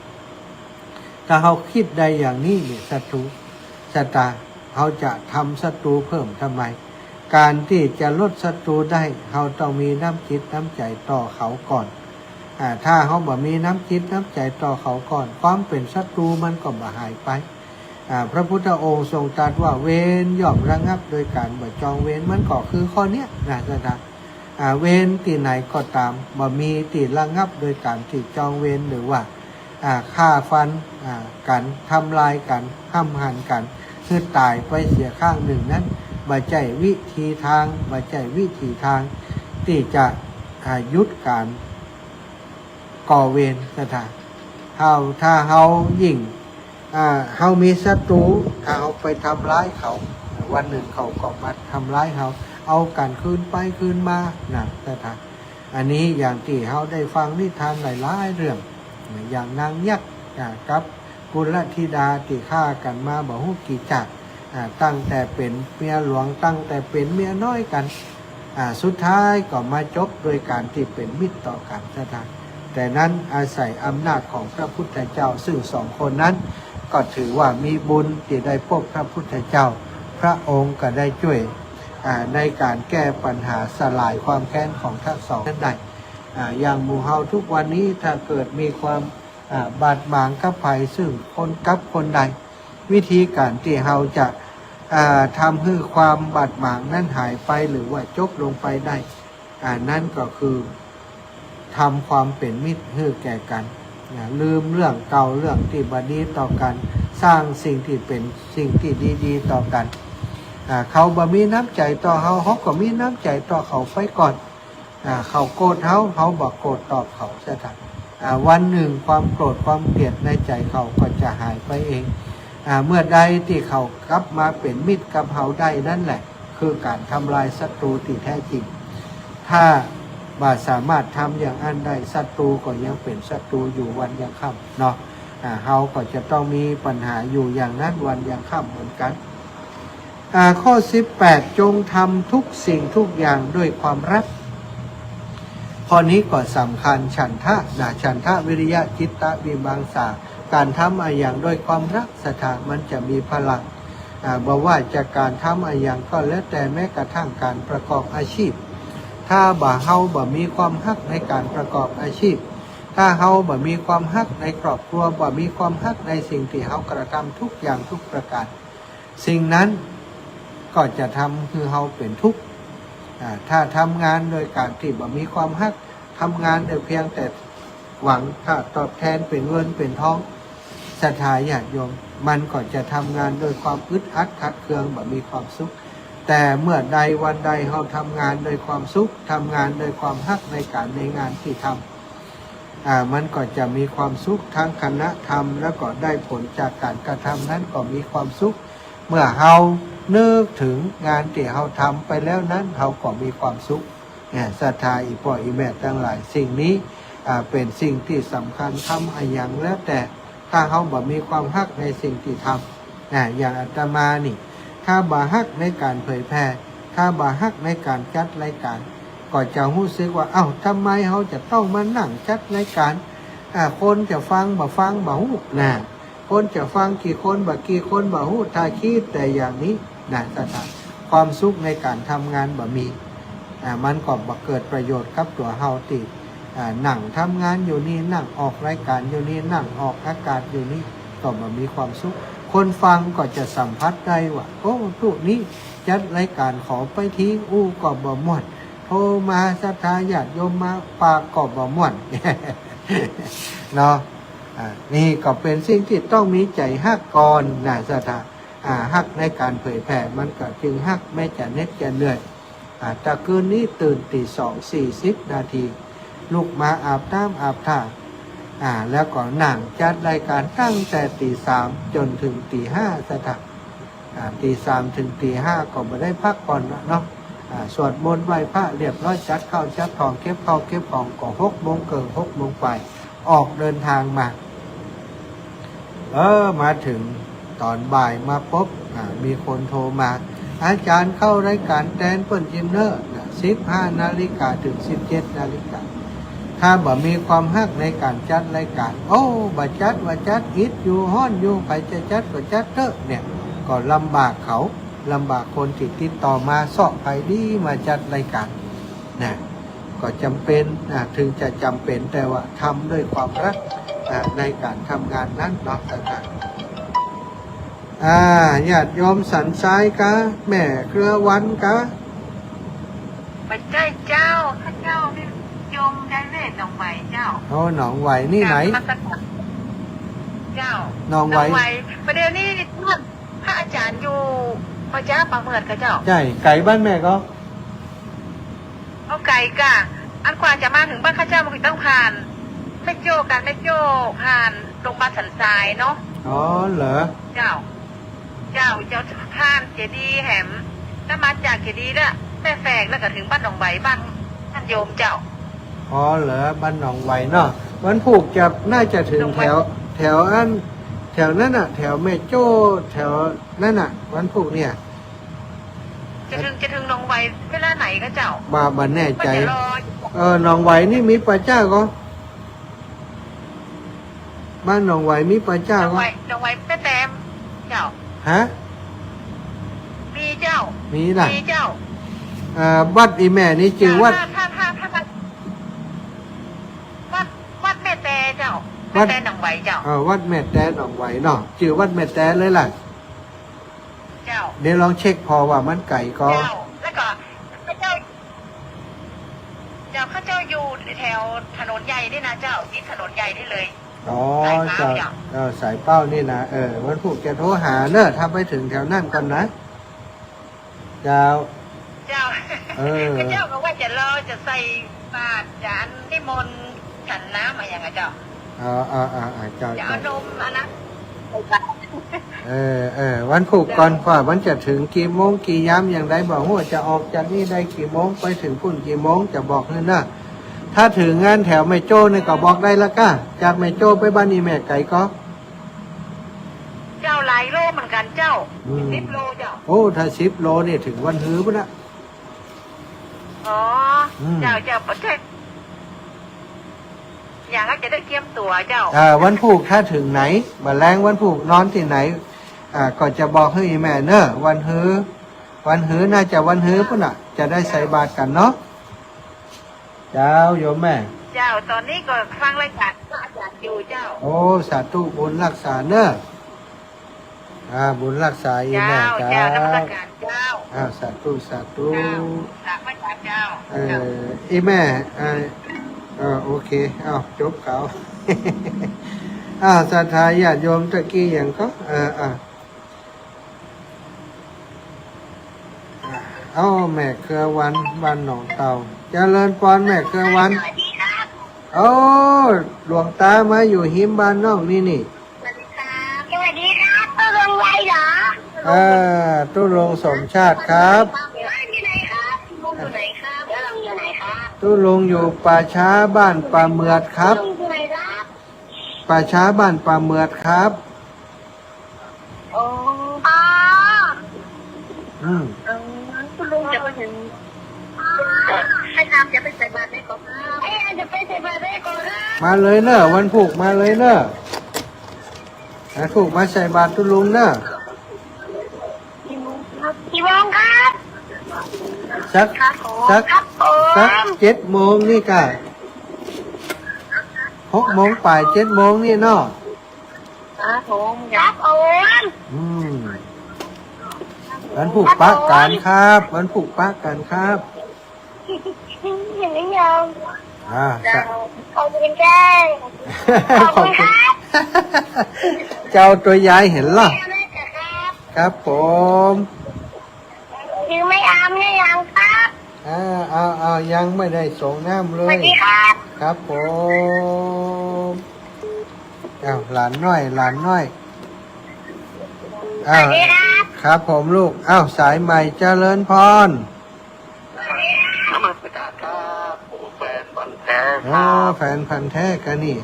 ถ้าเขาคิดได้อย่างนี้เนี่ยศัตรูชะตาเขาจะทำศัตรูเพิ่มทำไมการที่จะลดศัตรูได้เขาต้องมีน้ำจิตน้ำใจต่อเขาก่อนถ้าเขาบ่มีน้ำจิตน้ำใจต่อเขาก่อนความเป็นศัตรูมันก็บ่หายไปพระพุทธองค์ทรงตรัสว่าเวรย่อมระงับโดยการบ่จองเวรมันก็คือข้อเนี้ยนะจ๊ะเวรที่ไหนก็ตามบ่มีที่ระงับโดยการที่จองเวรหรือว่าฆ่าฟันกันทำลายกันห้ามหันกันคือตายไปเสียข้างหนึ่งนั้นบ่ใจวิธีทางบ่ใจวิธีทางที่จะยุดการก่อเวรถ้าเขายิ่งเขามีศัตรูถ้าเขาไปทำร้ายเขาวันหนึ่งเขาก็มาทำร้ายเขาเอากันคืนไปคืนมานะแต่อันนี้อย่างที่เขาได้ฟังนิทานหลายๆเรื่องอย่างนางยักษ์กับกุลธิดาที่ฆ่ากันมาบ่ฮู้กี่จักตั้งแต่เป็นเมียหลวงตั้งแต่เป็นเมียน้อยกันสุดท้ายก็มาจบโดยการที่เป็นมิตรต่อกันแต่นั้นอาศัยอำนาจของพระพุทธเจ้าซึ่งสองคนนั้นก็ถือว่ามีบุญที่ได้พบพระพุทธเจ้าพระองค์ก็ได้ช่วยในการแก้ปัญหาสลายความแค้นของทั้งสองนั้นได้อย่างหมู่เฮาทุกวันนี้ถ้าเกิดมีความบาดหมางกับภัยซึ่งคนกับคนใดวิธีการที่เฮาจะทำให้ความบาดหมางนั้นหายไปหรือว่าจบลงไปได้นั่นก็คือทำความเป็นมิตรให้แก่กันลืมเรื่องเก่าเรื่องที่บดีต่อกันสร้างสิ่งที่เป็นสิ่งที่ดีๆต่อกันเขาบ่มีน้ำใจต่อเขาก็มีน้ำใจต่อเขาไปก่อนเขาโกรธเขาบ่โกรธตอบเขาซะทันวันหนึ่งความโกรธความเกลียดในใจเขาก็จะหายไปเองเมื่อใดที่เขากลับมาเป็นมิตรกับเขาได้นั่นแหละคือการทำลายศัตรูที่แท้จริงถ้าสามารถทำอย่างอันใดศัตรูก็ยังเป็นศัตรูอยู่วันยังค่ำเนาะเขาก็จะต้องมีปัญหาอยู่อย่างนั้นวันยังค่ำเหมือนกันข้อ18จงทำทุกสิ่งทุกอย่างด้วยความรักข้อนี้ก็สำคัญฉันทะวิริยะจิตตะวิมังสาการทำอะไรอย่างด้วยความรักศรัทธามันจะมีพลังบอกว่าจากการทำอะไรอย่างก็แล้วแต่แม้กระทั่งการประกอบอาชีพถ้าเฮามีความฮักในการประกอบอาชีพถ้าเฮามีความฮักในครอบครัวมีความฮักในสิ่งที่เฮากระทำทุกอย่างทุกประการสิ่งนั้นก็จะทำคือเฮาเป็นทุกข์ถ้าทำงานโดยการที่มีความฮักทำงานโดยเพียงแต่หวังค่าตอบแทนเป็นเงินเป็นทองศรัทธาญาติโยมมันก็จะทำงานโดยความอึดอัดขัดเคืองมีความสุขแต่เมื่อใดวันใดเราทำงานโดยความสุขทำงานโดยความฮักในการในงานที่ทำมันก็จะมีความสุขทั้งคณะธรรมแล้วก็ได้ผลจากการกระทำนั้นก็มีความสุขเมื่อเรานึกถึงงานที่เราทำไปแล้วนั้นเราก็มีความสุขศรัทธาอีพ่ออีแม่ทั้งหลายสิ่งนี้เป็นสิ่งที่สำคัญทำอะไรอย่างแล้วแต่ถ้าเรามีความฮักในสิ่งที่ทำอย่างอาตมานี่ถ้าฮักในการเผยแพร่ถ้าฮักในการจัดรายการก็จะรู้สึกว่าเอ้าทำไมเขาจะต้องมานั่งจัดรายการคนจะฟังฟังฮู้คนจะฟังกี่คนกี่คนฮู้ถ้าคิดแต่อย่างนี้ศรัทธาความสุขในการทำงานมีมันก็เกิดประโยชน์กับตัวเฮาตินั่งทำงานอยู่นี่นั่งออกรายการอยู่นี่นั่งออกอากาศอยู่นี่ก็มีความสุขคนฟังก็จะสัมผัสได้ว่าโอ้ตู้นี้จัดรายการขอไปทิ้งก็บ่ม่วนโทรมาศรัทธาญาติโยมมาปากก็บ่ม่วน เนาะนี่ก็เป็นสิ่งที่ต้องมีใจฮักก่อนศรัทธาฮักในการเผยแผ่มันก็จึงฮักแม้จะเหน็ดจะเหนื่อยแต่คืนนี้ตื่นตี 2:40 นาทีลุกมาอาบน้ำอาบท่าแล้วก็นั่งจัดรายการตั้งแต่ตี 3จนถึงตี 5สถานตี 3ถึงตี 5ก็ไม่ได้พักผ่อนเนาะสวดมนต์ไหว้พระเรียบร้อยจัดข้าวจัดของเก็บข้าวเก็บของก็6 โมงเกิน6 โมงไปออกเดินทางมามาถึงตอนบ่ายมาพบมีคนโทรมาอาจารย์เข้ารายการแตนเปิ้ลจินเนอร์15 นาฬิกาถึง 17 นาฬิกา ถ้าบ่มีความฮักในการจัดรายการโอ้บ่จัดว่าจัดอิดอยู่ฮ้อนอยู่ไปจะจัดก็จัดเถอะเนี่ยก็ลำบากเขาลำบากคนที่ติดต่อมาเสาะไปดีมาจัดรายการนะก็จำเป็นถึงจะจำเป็นแต่ว่าทำด้วยความรักในการทำงานนั้นเนาะนะครับญาติโยมสันซ้ายกะแม่เครือวันกะ ปัจจัยเจ้าข้าเจ้านี่โยมได้เวทหนองไหวเจ้า โอ้หนองไหวนี่ไหน เจ้า หนองไหว ประเดี๋ยวนี้พระอาจารย์อยู่พระเจ้าประเมิดกับเจ้า ใช่ไก่บ้านแม่ก็ เอาไก่กะอันกว่าจะมาถึงบ้านข้าเจ้ามันต้องผ่านไม่โจกันไม่โจผ่านโรงพยาบาลสันทรายเนาะ อ๋อเหรอ เจ้าผ่านเจดีย์แหมถ้ามาจากเจดีย์ละแม่แฝกแล้วก็ถึงบ้านหนองไหวบ้านท่านโยมเจ้า อ๋อเหรอบ้านหนองไหวเนาะวันผูกจะน่าจะถึงแถวแถวนั้นน่ะ แถวแม่โจ้แถวนั่นน่ะวันผูกเนี่ย จะถึงหนองไหวเวลาไหนก็เจ้า บ้านแน่ใจ มันจะรอ หนองไหวนี่มีปลาเจ้าก็บ้านหนองไหวมีปลาเจ้า หนอง ก็ ไหวแม่แต้มเจ้า ฮะ มีเจ้า มีล่ะ มีเจ้า วัดอีแม่นี่จือวัด ถ้าวัดแม่แต่เจ้า วั แม่ ด แต่หนองไหวเจ้า วัดแม่แต้หนองไหวเนาะจือวัดแม่แต้เลยล่ะ เจ้า เดี๋ยวลองเช็คพอว่ามันไก่ก็ เจ้าแล้วก็ข้าเจ้าอยู่แถวถนนใหญ่นี่นะเจ้าที่ถนนใหญ่นี่เลย อ๋อ สายเป้า จะ จ้ะ สายเป้านี่นะวันผูกจะโทรหาเนอะถ้าไปถึงแถวนั่นก่อนนะเจ้า เจ้า ข้าเจ้าก็ว่าจะรอจะใส่บาตรจานนิมนต์ฉันน้ำอะไรอย่างเงี้ยเจ้า เจ้า จะเอานมอันนั้น วันผูกก่อนกว่ามันจะถึงกี่โมงกี่ยามอย่างไรบอกว่าจะออกจากนี่ได้กี่โมงไปถึงพุ่นกี่โมงจะบอกเลยนะถ้าถึงงานแถวแม่โจ้เนี่ยก็บอกได้ละก้าจากแม่โจ้ไปบ้านนี่แม่ไก่ก็ เจ้าหลายโลเหมือนกันเจ้า10 โลเจ้า โอ้ถ้า10 โลเนี่ยถึงวันฮื้อปุ่นละ อ๋อเจ้าประเทศอย่างก็จะได้เตรียมตัวเจ้า วันผูกถ้าถึงไหนมาแรงวันผูกนอนที่ไหนก็จะบอกให้แม่เนอะวันฮื้อน่าจะวันฮื้อปุ่นละจะได้ใส่บาตรกันเนาะเจ้าโยมแม่ เจ้าตอนนี้ก็ฟังรายการพระอาจารย์อยู่เจ้า โอ้สาธุบุญรักษาเนอะบุญรักษาอีแม่ เจ้า เจ้า เจ้านมัสการเจ้า สาธุ เจ้าสาธุเจ้า อีแม่โอเคจบเขาศรัทธาญาติโยมตะกี้อย่างก็แม่เครือวันบ้านหนองเต่าเจริญพรแม่เครือวัน สวัสดีครับ โอ้หลวงตามาอยู่หิมบ้านน้องนี่ สวัสดีครับสวัสดีครับตัวลงไวเหรอ ตู้ลงสมชาติครับ ที่ไหนครับลุงอยู่ไหนครับแล้วลุงอยู่ไหนครับ ตู้ลงอยู่ป่าช้าบ้านป่าเมือดครับ ลุงอยู่ไหนครับ ป่าช้าบ้านป่าเมือดครับ อ๋อคุณลุงจะไปถึงให้ทำจะไปใส่บาตรได้ก่อนครับจะไปใส่บาตรได้ก่อนครับ มาเลยเนอะวันผูกมาเลยเนอะวันผูกมาใส่บาตรตู้ลุงเนอะ กี่โมงครับ สัก 7 โมงนี่กะ6 โมงป่าย7 โมงนี่เนาะ ครับผมครับผม วันผูกปะกันครับวันผูกปะกันครับ อย่างนี้ยัง ขอบคุณแก้ ขอบคุณเจ้าตัวยายเห็นเหรอครับผม คือไม่อามเนี่ยยังครับ ยังไม่ได้ส่งน้ำเล สวั ย สดีครับ ครับผมหลานน้อย สวัสดีครับ ครับผมลูกสายใหม่เจริญพร นมัสการครับแฟนบันแท้ แฟนพันธุ์แท้กันนี่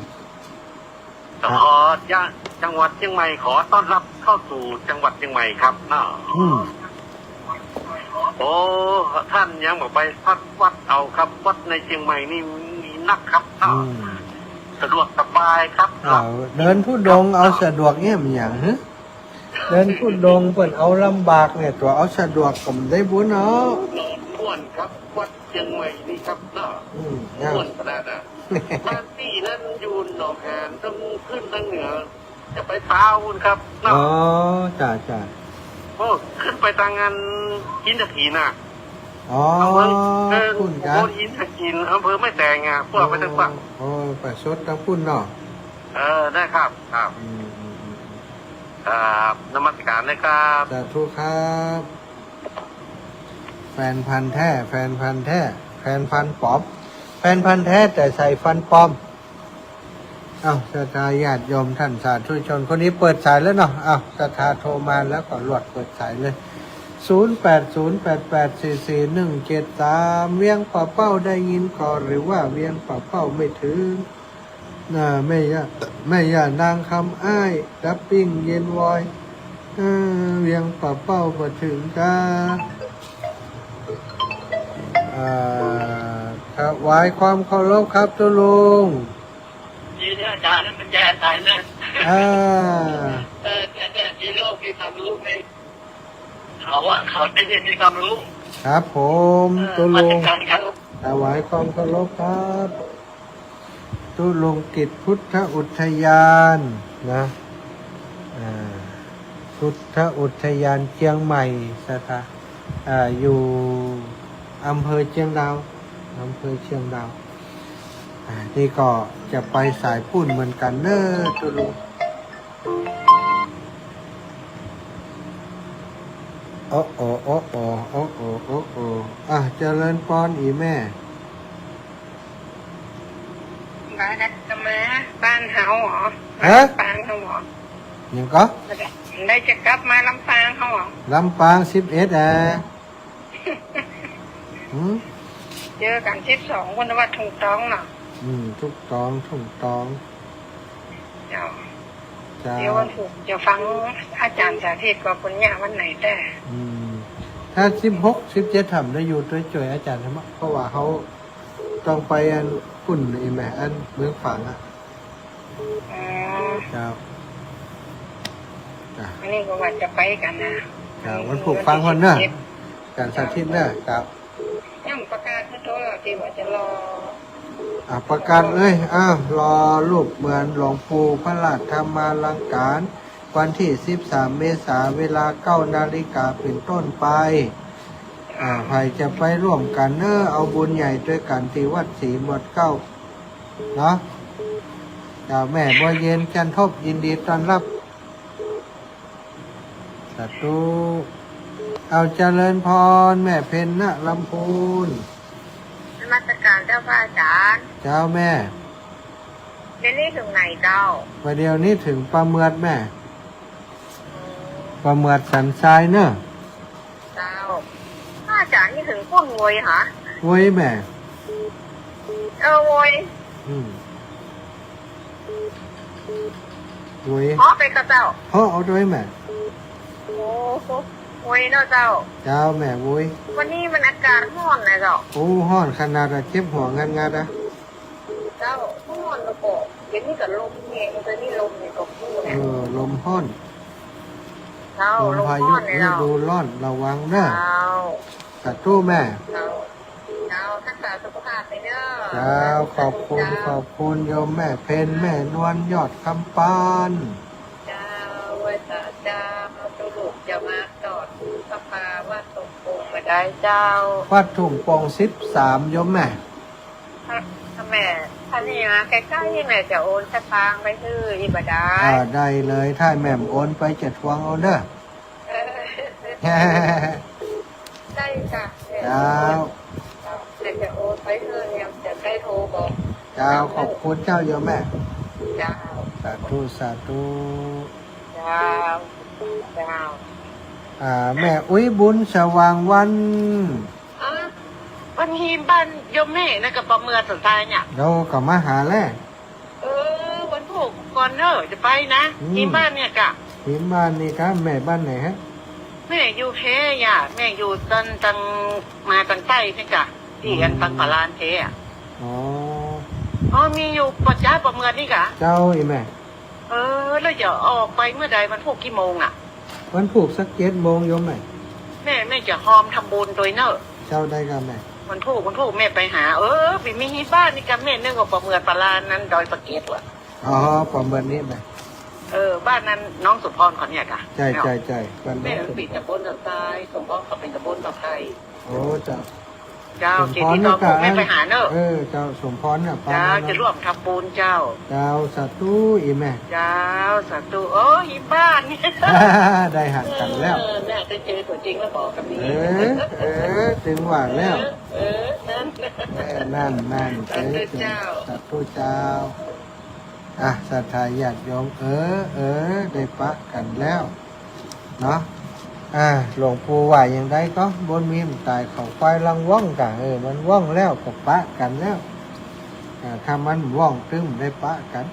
จังหวัดเชียงใหม่ขอต้อนรับเข้าสู่จังหวัดเชียงใหม่ครับน้าโอ้ท่านยังบอกไปพักวัดเอาครับวัดในเชียงใหม่นี่มี นักครับ อืม สะดวกสบายครับ เอาเดินทุดงค์เอาสะดวกเนี่ยมันอย่างฮะเดินทุดงค์เปิดเอาลำบากเนี่ยตัวเอาสะดวกก็มันได้บุญเนาะ ม่วนครับวัดเชียงใหม่นี่ครับเนาะ เนี่ย ม่วนขนาดน่ะบ้านที่นั่นอยู่หนองหานต้องขึ้นทางเหนือ จะไปเท้าคุณครับเนาะ อ๋อจ้าจ้า โอ้ขึ้นไปทางงานหินตะกีน่ะ อ๋อ อำเภอพุ่นกั โอ้ น หินตะกีนอำเภอไม่แตงอ่ะพวกไปทางฝั่ง โอ้ไปชดทั้งพุ่นเนาะ ได้ครับครับ อืมอืมอืม ครับนมัสการนะครับ สาธุครับ แฟนพันธุ์แท้ แฟนพันธุ์แท้ แฟนพันธุ์ปลอม แฟนพันธุ์แท้แต่ใส่ฟันปลอม เอ้าศรัทธาญาติโยมท่านสาธุชนคนนี้เปิดสายแล้วเนาะ เอ้าศรัทธาโทรมาแล้วก็รวดเปิดสายเลย 0808844173 เวียงป่าเป้าได้ยินก่อนหรือว่าเวียงป่าเป้าไม่ถึงไม่ย่านางคำอ้ายดับปิ้งเย็นวอยเวียงป่าเป้ามาถึงจ้าถวายความเคารพครับตุลุง นี่อาจารย์มันแย่ตายนะ แต่ที่โลกมีความรู้ไหมเขาได้ยินมีความรู้ ครับผมตุลุง การครับ ถวายความเคารพครับตุลุงกิจพุทธอุทยานนะพุทธอุทยานเชียงใหม่สถาอยู่อำเภอเชียงดาวนี่ก็จะไปสายพุ่นเหมือนกันเนอะตุลุงโอ้เจริญพรอีแม่ บ้านนัดจะมาบ้านเฮาเหรอ ฮะ ลำปางเฮาเหรอ ยังก็ ได้จะกลับมาลำปางเฮาเหรอ ลำปาง11หืม เจอกัน12วันวัดถูกต้องเนาะ ถูกต้อง เดี๋ยว จ้า เดี๋ยววันศุกร์จะฟังอาจารย์สาธิตกับปุญญาวันไหนแต่ ถ้า16 17ทำได้อยู่ด้วยจ่วยอาจารย์ใช่ไหมเพราะว่าเขาต้องไปอันปุ่นอีแม่อันเมืองฝางอ่ะ อ๋อ จ้า อันนี้ก็ว่าจะไปกันนะ วันผูกฟังคนเนอะการสาธิตเนอะครับ ยังประกาศให้ตัวที่ว่าจะรอ ประกาศรอรูปเหมือนหลวงปู่พระราชธรรมาลังการ วันที่13 เมษายนเวลา 9 นาฬิกาเป็นต้นไปใครจะไปร่วมกันเอาบุญใหญ่ด้วยกันที่วัดศรีหมวดเก้าเนาะเจ้าแม่บัวเย็นจันทบยินดีต้อนรับสาธุเอาเจริญพรแม่เพ็ญณลำพูน นมัสการเจ้าพระอาจารย์ เจ้าแม่ เดี๋ยวนี้ถึงไหนเจ้า ประเดี๋ยวนี้ถึงประเมือดแม่ประเมือดสันทรายเนอะ เจ้าพระอาจารย์นี่ถึงพุ่นโวยเหรอ โว้ยแม่ โวย โว้ย เพราะไปกับเจ้า พ่อเอาด้วยแม่ โอ้โวยเนาะเจ้า เจ้าแม่โว้ย วันนี้มันอากาศร้อนนะเจ้า โอ้ห้อนขนาดเจ็บหัวงันอะ เจ้าร้อนแล้วก็เดี๋ยวนี้ก็ลมเองตอนนี้ลมเนี่ยก็พูดเนี่ย ลมห้อน เจ้า ลม ลม พา ร้ ยุ อนเนี่ย ฤ เจ้า ดูร้อนระวังเนอะ เจ้า สัตว์ตู้แม่ เจ้ารักษาสุขภาพไปเด้อ เจ้าขอบคุณโยมแม่เพนแม่นวลยอดคำปาน เจ้าว่าเจ้าตุลุกจะมาจอดสภาว่าตกปูมาได้เจ้า วัดถุงปอง13โยมแม่ ถ้าแม่ถ้านี่นะใกล้ๆแม่จะโอนสตางค์ไปซื้ออีบดา ได้เลยถ้าแม่มโอนไปจะทวงเอาเด้อ ได้ค่ะ เจ้า แต่จะโอนไปซื้อเนี่ยจะได้โทรบอก เจ้าขอบคุณเจ้าโยมแม่ เจ้า สาธุ เจ้าเจ้า แม่อุ้ยบุญสว่างวัน วันนี้บ้านโยมแม่นะกับประเมืองสนใจเนี่ย เราก็มาหาแล้ว วันผูกก่อนเนอะจะไปนะที่บ้านเนี่ยกะ ที่บ้านนี่ครับแม่บ้านไหนฮะ แม่อยู่เพย่ะแม่อยู่ตังมาตังใต้นี่กะที่อันตังพารานเพอ่ะ อ๋อ อ๋อมีอยู่ปัจจัยประเมินนี่กะ เจ้าอีแม่ แล้วจะออกไปเมื่อใดมันพวกกี่โมงอ่ะ วันผูกสัก7 โมงโยมแม่ แม่จะหอมทำบุญโดยเนอะ เจ้าได้กันแม่ มันพูกแม่ไปหาปีมีฮีบ้านนี่กันแม่นึกว่าประเมินปลานั้นดอยปะเกตว่ะ อ๋อประเมินนี้แม่ บ้านนั้นน้องสุพรขอนเนี่ยกะ ใจวัน แม่ นี้ ปิดตะบนตะไคร้สมพรเขาเป็นตะบนตะไคร้ โอ้เจ้า เจ้าเจดีย์ทองแม่ไปหาเนอะ เจ้าสมพรน่ะ เจ้าจะร่วมทำบุญเจ้า เจ้าสาธุอีแม่ เจ้าสาธุฮีบ้านนี่ ได้หันกันแล้ว น่าจะเจอตัวจริงแล้วบอกกันนี้ ถึงว่าแล้ว นั่น นั่น สาธุเจ้า สาธุเจ้าศรัทธาญาติโยมได้ปะกันแล้วเนาะหลวงปู่ว่าอย่างไรก็บนมีมตายเขาไฟลังว่องกะมันว่องแล้วก็ปะกันแล้วถ้ามันว่องตึ้มได้ปะกัน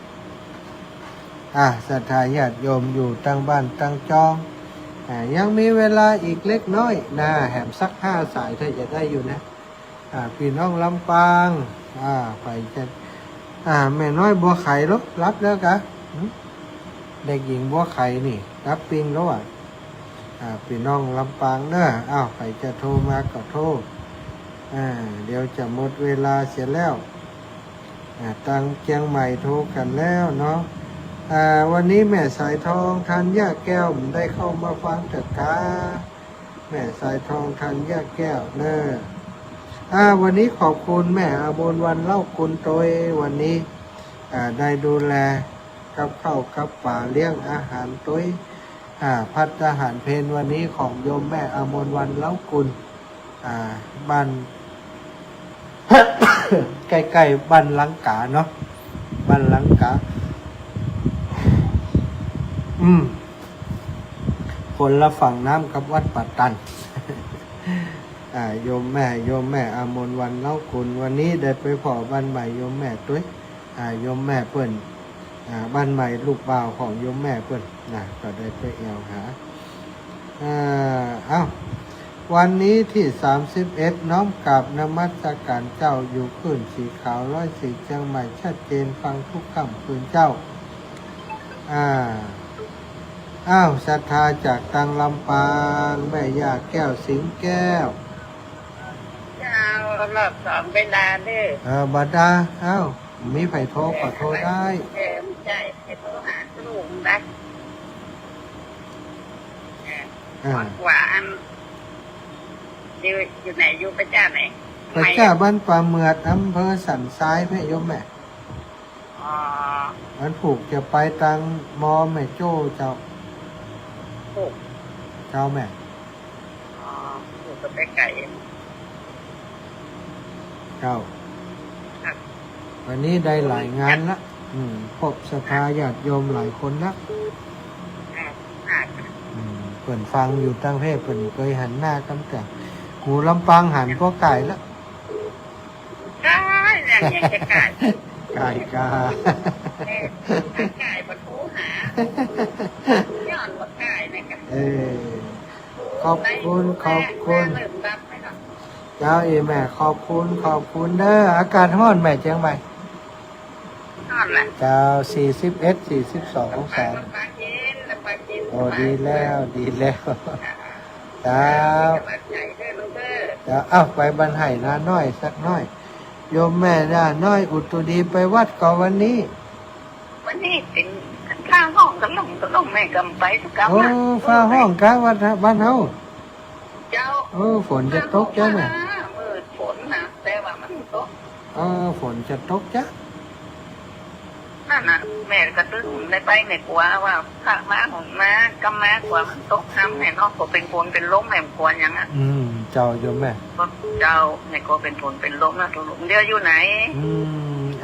ศรัทธาญาติโยมอยู่ตั้งบ้านตั้งจองยังมีเวลาอีกเล็กน้อยนะแหมสัก5 สายถ้าจะได้อยู่นะพี่น้องลำปางไปจะแม่น้อยบัวไข่รับแล้วกะเด็กหญิงบัวไข่นี่รับปิงแล้วพี่น้องลำปางเนอะใครจะโทรมาก็โทรเดี๋ยวจะหมดเวลาเสียแล้วตังเชียงใหม่โทรกันแล้วเนาะวันนี้แม่สายทองทันยาแก้วได้เข้ามาฟังเถิดกาแม่สายทองทันยาแก้วเนอะวันนี้ขอบคุณแม่อาบนวันเล่าคุณโตยวันนี้ได้ดูแลกับข้าวกับป่าเลี้ยงอาหารโตยพัฒอาหารเพนวันนี้ของโยมแม่อมรวันเล้ากุลบ้าน ใกล้ๆบ้านลังกาเนาะบ้านลังกาคนละฝั่งน้ำกับวัดปัตตัน โยมแม่อมรวันเล้ากุลวันนี้ได้ไปพอบ้านใหม่โยมแม่ตุ้ยโยมแม่เปิ้นบ้านใหม่ลูกบ่าวของโยมแม่เปิ้นก็ได้ไปแอวหาวันนี้ที่31น้อมกราบนมัสการเจ้าอยู่ขึ้นสีขาว104เชียงใหม่ชัดเจนฟังทุกคำคืนเจ้าศรัทธาจากตังลำปางแม่ย่าแก้วสิงแก้วเจ้าหลับสองเป็นดาเด้บัดดามีไผโทรก็โทรได้ใช่โทรหาลูกได้หวานอยู่ไหนอยู่ประจ้าไหนประจ้าบ้านป่าเมือดอำเภอสันทรายแม่โยมแม่มันผูกจะไปตังมอแม่โจ้เจ้าแม่ผูกกับไปไก่เจ้าวันนี้ได้หลายงานละพบสภาญาติโยมหลายคนละเปิ่นฟังอยู่ตั้งเพศเปิ่นเคยหันหน้ากันแต่หูลำปางหันก็ไก่ละไก่เนี่ยจะไก่ไก่ไก่บรรทุหาย้อนว่าไก่เนี่ยกันขอบคุณเจ้าแม่ขอบคุณเด้ออากาศร้อนแม่เจียงใหม่เจ้า41-42 องศาโอ้ดีแล้วเจ้าไปบรรไห้นาน้อยสักน้อยโยมแม่นาน้อยอุตุดีไปวัดก่อนวันนี้เป็นข้างห้องกันลงแม่กำไปสักกำฟ้าห้องกะวัดบ้านเฮาเจ้าฝนจะตกจ้ะแม่ฝนนะแต่ว่ามันตกฝนจะตกจ้ะนั่นน่ะแม่ก็ตึ้งได้ไปในกลัวว่าพระม้าของม้ากำม้ากว่ามันตกน้ำแม่นอกก็เป็นฝนเป็นลมแม่กลัวอย่างนั้นเจ้าโยมแม่เจ้าแม่ก็เป็นฝนเป็นลมนะทุกเดียวอยู่ไหน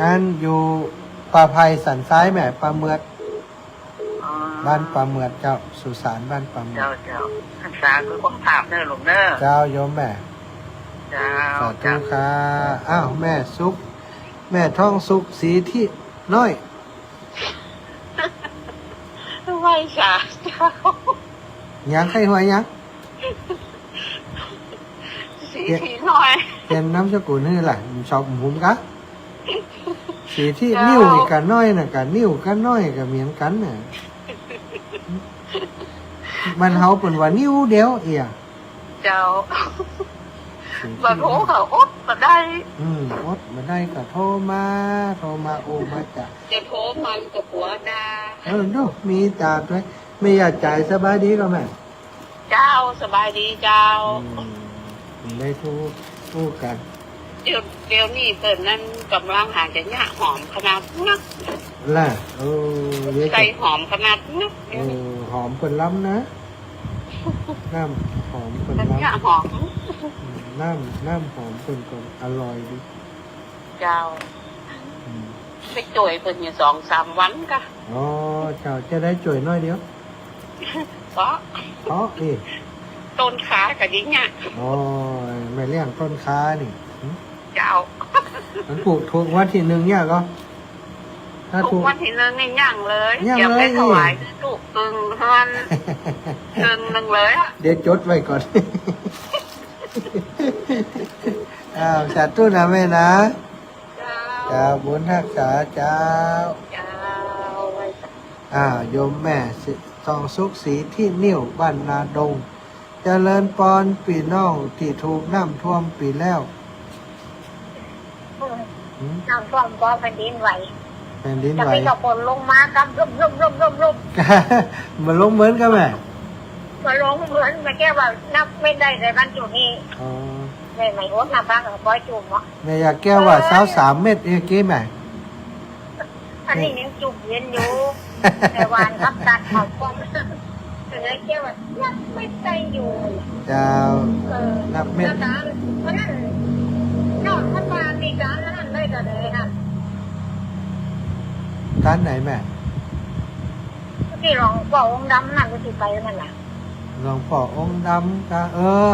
อันอยู่ป่าไผ่สันซ้ายแม่ป่าเมือดบ้านป่าเมือดเจ้าสุสานบ้านป่าเมือดเจ้าหันษาคือความภาพเนอหลวงเนอเจ้าโยมแม่เจ้าสาธุค่ะแม่สุขแม่ท้องสุขสีที่น้อยไหวสาเจ้ายังใครหัวยังสีน้อยเป็นน้ำสกุลนี่แหละชอบหุ่มกะ สีที่นิ้วนี่กันน้อยน่ะกันนิ้วกันน้อยกับเหมือนกันน่ะมันเฮาเป็นว่านิ้วเดียวเอีย เจ้า สีที่ บ่โทรเขาอดบ่ได้ อดมาได้ก็โทรมาโอมาจ้ะ จะโทรมันกับผัวดา ดูมีจ่าด้วยไม่อยากจ่ายสบายดีก็แม่ เจ้าสบายดีเจ้า ได้ทูกัน เดี๋ยวนี้เปิดนั่นกำลังหาจะหยะหอมขนาดนัก ล่ะเดี๋ยว ใส่ จะ หอมขนาดนัก หอมคนล้ำนะน้ำหอมคน จะ ล้ หยะหอม ำน้ำหอมคนอร่อยดี เจ้าไปจ่วยเพิ่นอยู่2-3 วันกะ อ๋อเจ้าจะได้จ่วยน้อยเดียว เพราะ นี่ ต้นขากับดิ้งเนี่ย อ๋อไม่เลี้ยงต้นค้านี่ เจ้า มันปลูกถูกวันที่หนึ่งเนี่ยก็ถ้า ทุ ถู ก ก วันที่นึงนี่ย่างเลย ย่าง อย่า เลย ไปถวายถูกกึ่งเท่านั้นกึ่งหนึ่งเลยอ่ะ เดี๋ยวจดไว้ก่อน สาธุนะแม่นะ เจ้า จ้าบุญทักษาเจ้า เจ้าไว้ โยมแม่ทองสุขสีที่นิ้วบ้านนาดงเจริญปอนปีน้องที่ถูกน้ำท่วมปีแล้ว น้ำท่วมก็แผ่นดินไหว แผ่นดิน จะ ไหว ไปกับฝนลงมากับรุม มันลงเหมือนกันไหม มาลงเหมือนมาแก้ว่านับไม่ได้ในบ้านจุดนี้ อ๋อ ไม่ไม่อ้วกนับบ้างกับก้อยจุ่มอ่ะ แม่อยากแก้วว่า3 เม็ดเอ้กี้ไหม อันนี้ยังจุ่มเย็นอยู่แต่วานครับตัดเขาก้อนแต่เลยแก้ว่านับไม่ได้อยู่ เจ้านับเม็ด แล้วการเพราะนั้นนอกท่านมามีการนั้นเลยก็เลยนะ การไหนแม่ ที่รองบอกองค์ดำนั่นก็ที่ไปนั่นแหละ หลวงพ่อองค์ดำก็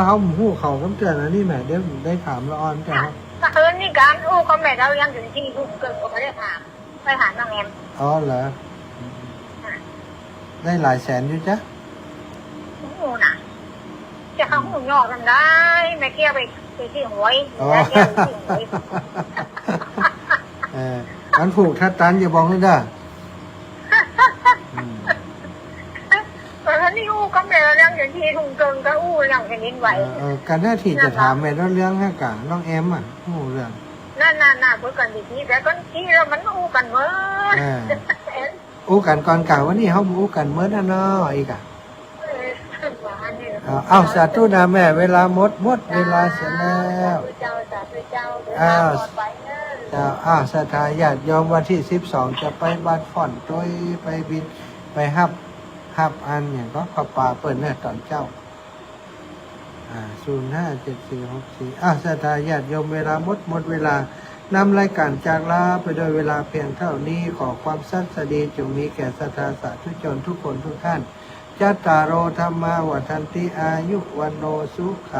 เขาหูเขากำเตือนนะนี่แม่เดี๋ยวได้ถามละออนกันครับ ถ้าเอิญนี่การเขาแม่เรายังถึงที่ทุกเกิดก็ไม่ได้ถามไปถามน้องแอม อ๋อเหรอได้หลายแสนอยู่จ้ะ หูน่ะจะเข้าหูยอกทำได้ไม่เกี่ยวไปที่หวย อ๋อ ไม่เกี่ยวไปที่หวย มันผูกทัดตันอย่าบอกเลยเด้ออืม แต่ท่านนี่อู้ก็แม่เรื่องอย่างที่ทุ่งเกินก็อู้อย่างแผ่นดินไหว การหน้าที่จะถามแม่เรื่องให้กับน้องแอมหูเรื่อง นั่นเพื่อกันดีที่แต่ก็ที่เรามันอู้กันเมื่อ อู้กันก่อนเก่าวันนี้เขาอู้กันเมื่อนั่นเนาะอีกสาธุนะแม่เวลาหมดเวลาเสร็จแล้วเจ้าสถาญาติยอมวันที่12จะไปบ้านฟ่อนโดยไปบินไปฮับอันอย่างก็ขับป่าเปิดเนี่ยตอนเจ้า057464สถาญาติยอมเวลาหมดเวลานำรายการจากลาไปโดยเวลาเพียงเท่านี้ขอความสัตย์สดีจงมีแก่ศรัทธาสาธุชนทุกคนทุกท่านจัตตารโอธรรมาวัฏันติอายุวันโนสุข